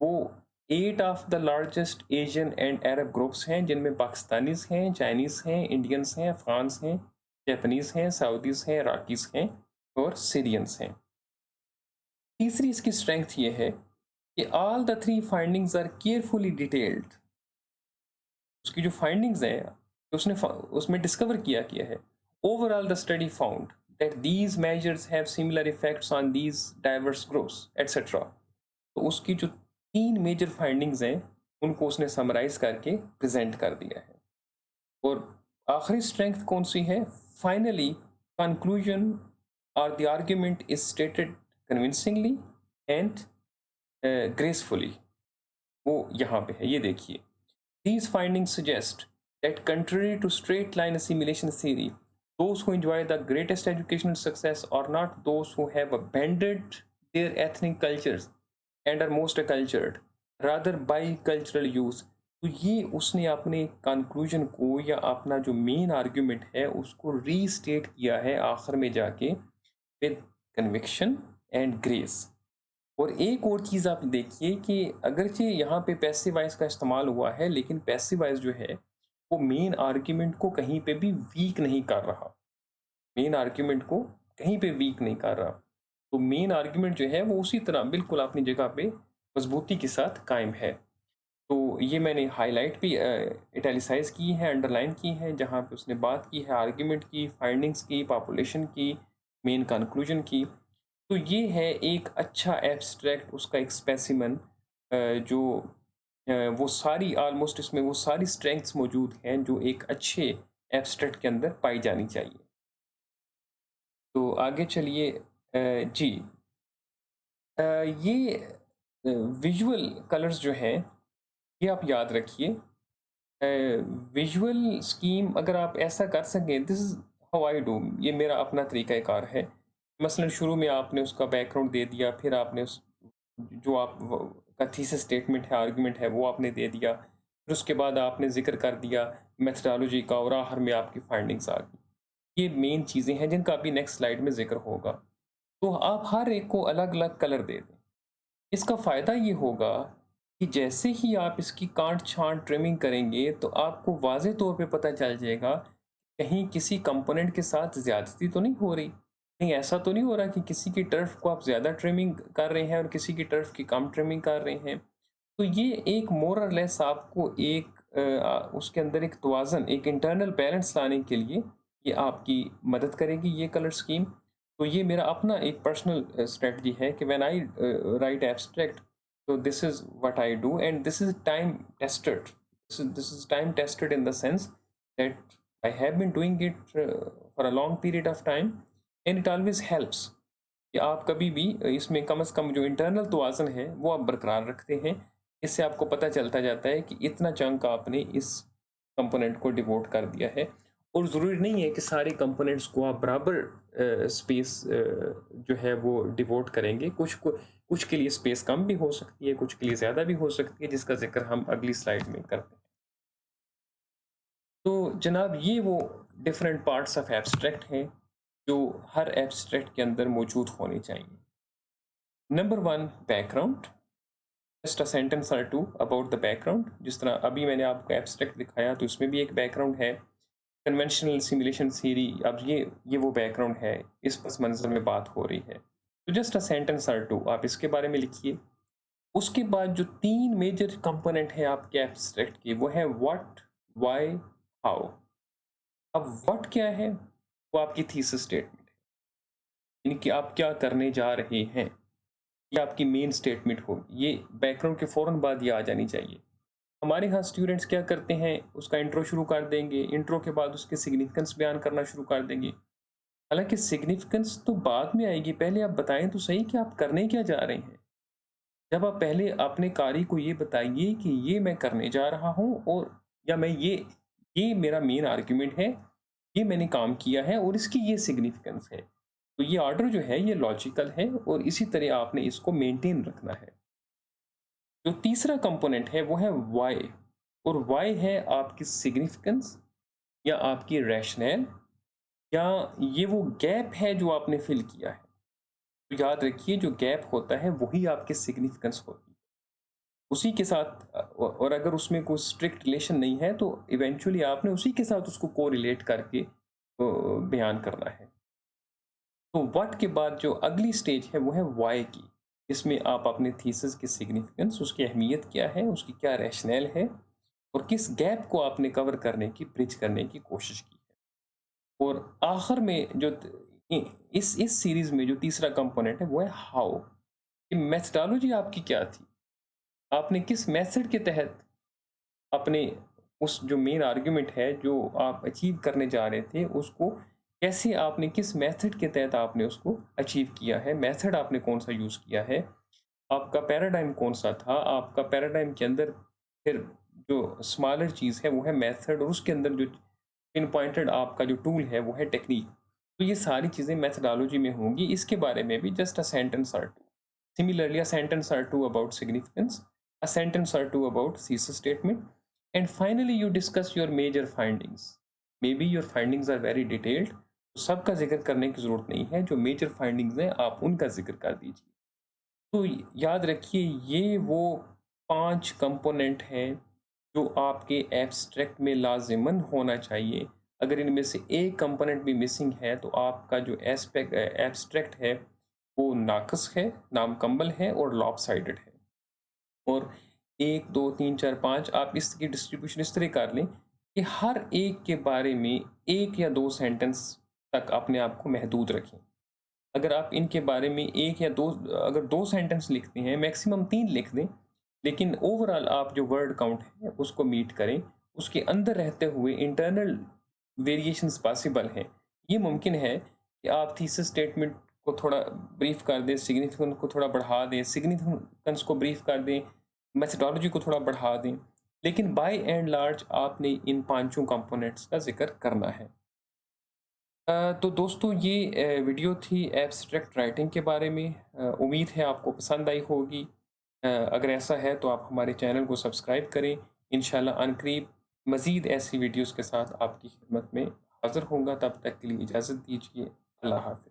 वो 8 of the largest Asian and Arab groups हैं, जिनमें पाकिस्तानीज हैं, चाइनीज़ हैं, इंडियंस हैं, अफ़गान्स हैं, जापानीज़ हैं, सऊदीज़ हैं, इराकीज़ हैं और सीरियंस हैं. तीसरी इसकी स्ट्रेंथ ये है कि all the three findings are carefully detailed. उसकी जो फाइंडिंग्स हैं उसने उसमें डिस्कवर किया है. Overall the study found that these measures have similar effects on these diverse groups etcetera. तो उसकी जो 3 मेजर फाइंडिंग्स हैं उनको उसने समराइज करके प्रेजेंट कर दिया है. और आखिरी स्ट्रेंथ कौन सी है? फाइनली कंक्लूजन और the argument is stated convincingly and gracefully. वो यहाँ पे है, ये देखिए. These findings suggest that, contrary to straight line assimilation theory, those who enjoy the greatest educational success are not those who have abandoned their ethnic cultures and are most accultured, rather bicultural use. तो ये उसने अपने conclusion को या अपना जो main argument है उसको रीस्टेट किया है आखिर में जाके विद कन्विक्शन एंड ग्रेस. और एक और चीज़ आप देखिए कि अगरचे यहाँ पे पैसिव वॉइस का इस्तेमाल हुआ है, लेकिन पैसिव वॉइस जो है वो मेन आर्ग्यूमेंट को कहीं पे भी वीक नहीं कर रहा. मेन आर्ग्यूमेंट को कहीं पे वीक नहीं कर रहा. तो मेन आर्ग्यूमेंट जो है वो उसी तरह बिल्कुल अपनी जगह पे मजबूती के साथ कायम है. तो ये मैंने हाईलाइट भी इटैलिसाइज की है, अंडरलाइन की है, जहाँ पे उसने बात की है आर्ग्यूमेंट की, फाइंडिंग्स की, पॉपुलेशन की, मेन कंक्लूजन की. तो ये है एक अच्छा एब्स्ट्रैक्ट, उसका एक स्पेसिमन जो वो सारी ऑलमोस्ट इसमें वो सारी स्ट्रेंथ्स मौजूद हैं जो एक अच्छे एब्स्ट्रैक्ट के अंदर पाई जानी चाहिए. तो आगे चलिए. जी. ये विजुअल कलर्स जो हैं ये आप याद रखिए. विजुअल स्कीम अगर आप ऐसा कर सकें, this is how I do, ये मेरा अपना तरीक़ाकार है. मसलन शुरू में आपने उसका बैकग्राउंड दे दिया, फिर आपने उस जो आप का थीसिस स्टेटमेंट है, आर्गुमेंट है, वो आपने दे दिया, फिर उसके बाद आपने ज़िक्र कर दिया मेथडोलॉजी का, और आखिर में आपकी फाइंडिंग्स आ गई. ये मेन चीज़ें हैं जिनका अभी नेक्स्ट स्लाइड में ज़िक्र होगा. तो आप हर एक को अलग अलग कलर दे दें. इसका फ़ायदा ये होगा कि जैसे ही आप इसकी काट छांट ट्रिमिंग करेंगे तो आपको वाज़े तौर पे पता चल जाएगा कहीं किसी कंपोनेंट के साथ ज़्यादती तो नहीं हो रही, कहीं ऐसा तो नहीं हो रहा कि किसी की टर्फ को आप ज़्यादा ट्रिमिंग कर रहे हैं और किसी की टर्फ की कम ट्रिमिंग कर रहे हैं. तो ये एक मोर और लेस आपको एक उसके अंदर एक तवाज़न, एक इंटरनल बैलेंस लाने के लिए ये आपकी मदद करेगी ये कलर स्कीम। तो ये मेरा अपना एक पर्सनल स्ट्रेटजी है कि when I right abstract, so this is what I do, and this is time tested. This is time tested in the sense that I have been doing it for a long period of time, and it always helps कि आप कभी भी इसमें कम से कम जो internal तवाज़न है वो आप बरकरार रखते हैं। इससे आपको पता चलता जाता है कि इतना चंक आपने इस कंपोनेंट को डिवोट कर दिया है, और ज़रूरी नहीं है कि सारे कंपोनेंट्स को आप बराबर स्पेस जो है वो डिवोट करेंगे। कुछ के लिए स्पेस कम भी हो सकती है, कुछ के लिए ज़्यादा भी हो सकती है, जिसका ज़िक्र हम अगली स्लाइड में करते हैं। तो जनाब ये वो डिफरेंट पार्ट्स ऑफ एब्स्ट्रैक्ट हैं जो हर एब्स्ट्रैक्ट के अंदर मौजूद होने चाहिए। Number 1, background. Just a sentence or two about the background. जिस तरह अभी मैंने आपको एब्स्ट्रैक्ट दिखाया तो इसमें भी एक बैकग्राउंड है। कन्वेंशनल सिमुलेशन थ्योरी, अब ये वो बैकग्राउंड है, इस पस मंज़र में बात हो रही है। तो just a sentence or to आप इसके बारे में लिखिए। उसके बाद जो 3 मेजर कंपोनेंट है आपके एब्स्ट्रैक्ट के, वो है व्हाट, व्हाई, हाउ। अब व्हाट क्या है? वो आपकी थीसिस स्टेटमेंट है, यानी कि आप क्या करने जा रहे हैं, ये आपकी मेन स्टेटमेंट होगी। ये बैकग्राउंड के फ़ौरन बाद ये आ जानी चाहिए। हमारे यहाँ स्टूडेंट्स क्या करते हैं, उसका इंट्रो शुरू कर देंगे, इंट्रो के बाद उसके सिग्निफिकेंस बयान करना शुरू कर देंगे। हालांकि सिग्निफिकेंस तो बाद में आएगी, पहले आप बताएं तो सही कि आप करने क्या जा रहे हैं। जब आप पहले अपने कारी को ये बताइए कि ये मैं करने जा रहा हूँ, और या मैं ये मेरा मेन आर्ग्यूमेंट है, ये मैंने काम किया है और इसकी ये सिग्निफिकेंस है। तो ये ऑर्डर जो है ये लॉजिकल है, और इसी तरह आपने इसको मेंटेन रखना है। जो तीसरा कंपोनेंट है वो है वाई, और वाई है आपकी सिग्निफिकेंस या आपकी रैशनल, या ये वो गैप है जो आपने फिल किया है। तो याद रखिए जो गैप होता है वही आपकी सिग्निफिकेंस होती है। उसी के साथ और अगर उसमें कोई स्ट्रिक्ट रिलेशन नहीं है तो इवेंचुअली आपने उसी के साथ उसको कोरिलेट करके बयान करना है। तो व्हाट के बाद जो अगली स्टेज है वो है वाई की। इसमें आप अपने थीसिस की सिग्निफिकेंस, उसकी अहमियत क्या है, उसकी क्या रैशनल है, और किस गैप को आपने कवर करने की, ब्रिज करने की कोशिश की है। और आखिर में जो इस सीरीज में जो तीसरा कंपोनेंट है वो है हाउ, कि मेथडोलॉजी आपकी क्या थी, आपने किस मेथड के तहत अपने उस जो मेन आर्ग्यूमेंट है जो आप अचीव करने जा रहे थे उसको कैसे आपने, किस मेथड के तहत आपने उसको अचीव किया है, मेथड आपने कौन सा यूज़ किया है, आपका पैराडाइम कौन सा था, आपका पैराडाइम के अंदर फिर जो स्मॉलर चीज़ है वो है मेथड, और उसके अंदर जो पिन पॉइंटेड आपका जो टूल है वो है टेक्निक। तो ये सारी चीज़ें मेथडोलॉजी में होंगी। इसके बारे में भी just a sentence or two. Similarly a sentence or two about significance, a sentence or two about thesis statement, and finally you discuss your major findings. Maybe your findings are very detailed, तो सबका जिक्र करने की ज़रूरत नहीं है, जो major findings हैं आप उनका जिक्र कर दीजिए। तो याद रखिए ये वो 5 कंपोनेंट हैं जो आपके एब्स्ट्रैक्ट में लाजिमन होना चाहिए। अगर इनमें से एक कंपोनेंट भी मिसिंग है तो आपका जो एब्स्ट्रैक्ट है वो नाकस है, नामकम्मल है और लॉपसाइडेड है। और 1, 2, 3, 4, 5 आप इसकी डिस्ट्रीब्यूशन इस तरह कर लें कि हर एक के बारे में 1 या 2 सेंटेंस तक अपने आप को महदूद रखें। अगर आप इनके बारे में 1 या 2, अगर 2 सेंटेंस लिखते हैं, मैक्सिमम 3 लिख दें, लेकिन ओवरऑल आप जो वर्ड काउंट है उसको मीट करें। उसके अंदर रहते हुए इंटरनल वेरिएशंस पॉसिबल हैं। ये मुमकिन है कि आप थीसिस स्टेटमेंट को थोड़ा ब्रीफ कर दें, सिग्निफिकेंस को थोड़ा बढ़ा दें, सिग्निफिकेंस को ब्रीफ कर दें, मेथडोलॉजी को थोड़ा बढ़ा दें, लेकिन बाय एंड लार्ज आपने इन पांचों कंपोनेंट्स का जिक्र करना है। तो दोस्तों ये वीडियो थी एब्स्ट्रैक्ट राइटिंग के बारे में। उम्मीद है आपको पसंद आई होगी। अगर ऐसा है तो आप हमारे चैनल को सब्सक्राइब करें। इंशाल्लाह अनकरीब मज़ीद ऐसी वीडियोस के साथ आपकी खिदमत में हाज़िर होऊंगा। तब तक के लिए इजाज़त दीजिए। अल्लाह हाफ़िज़।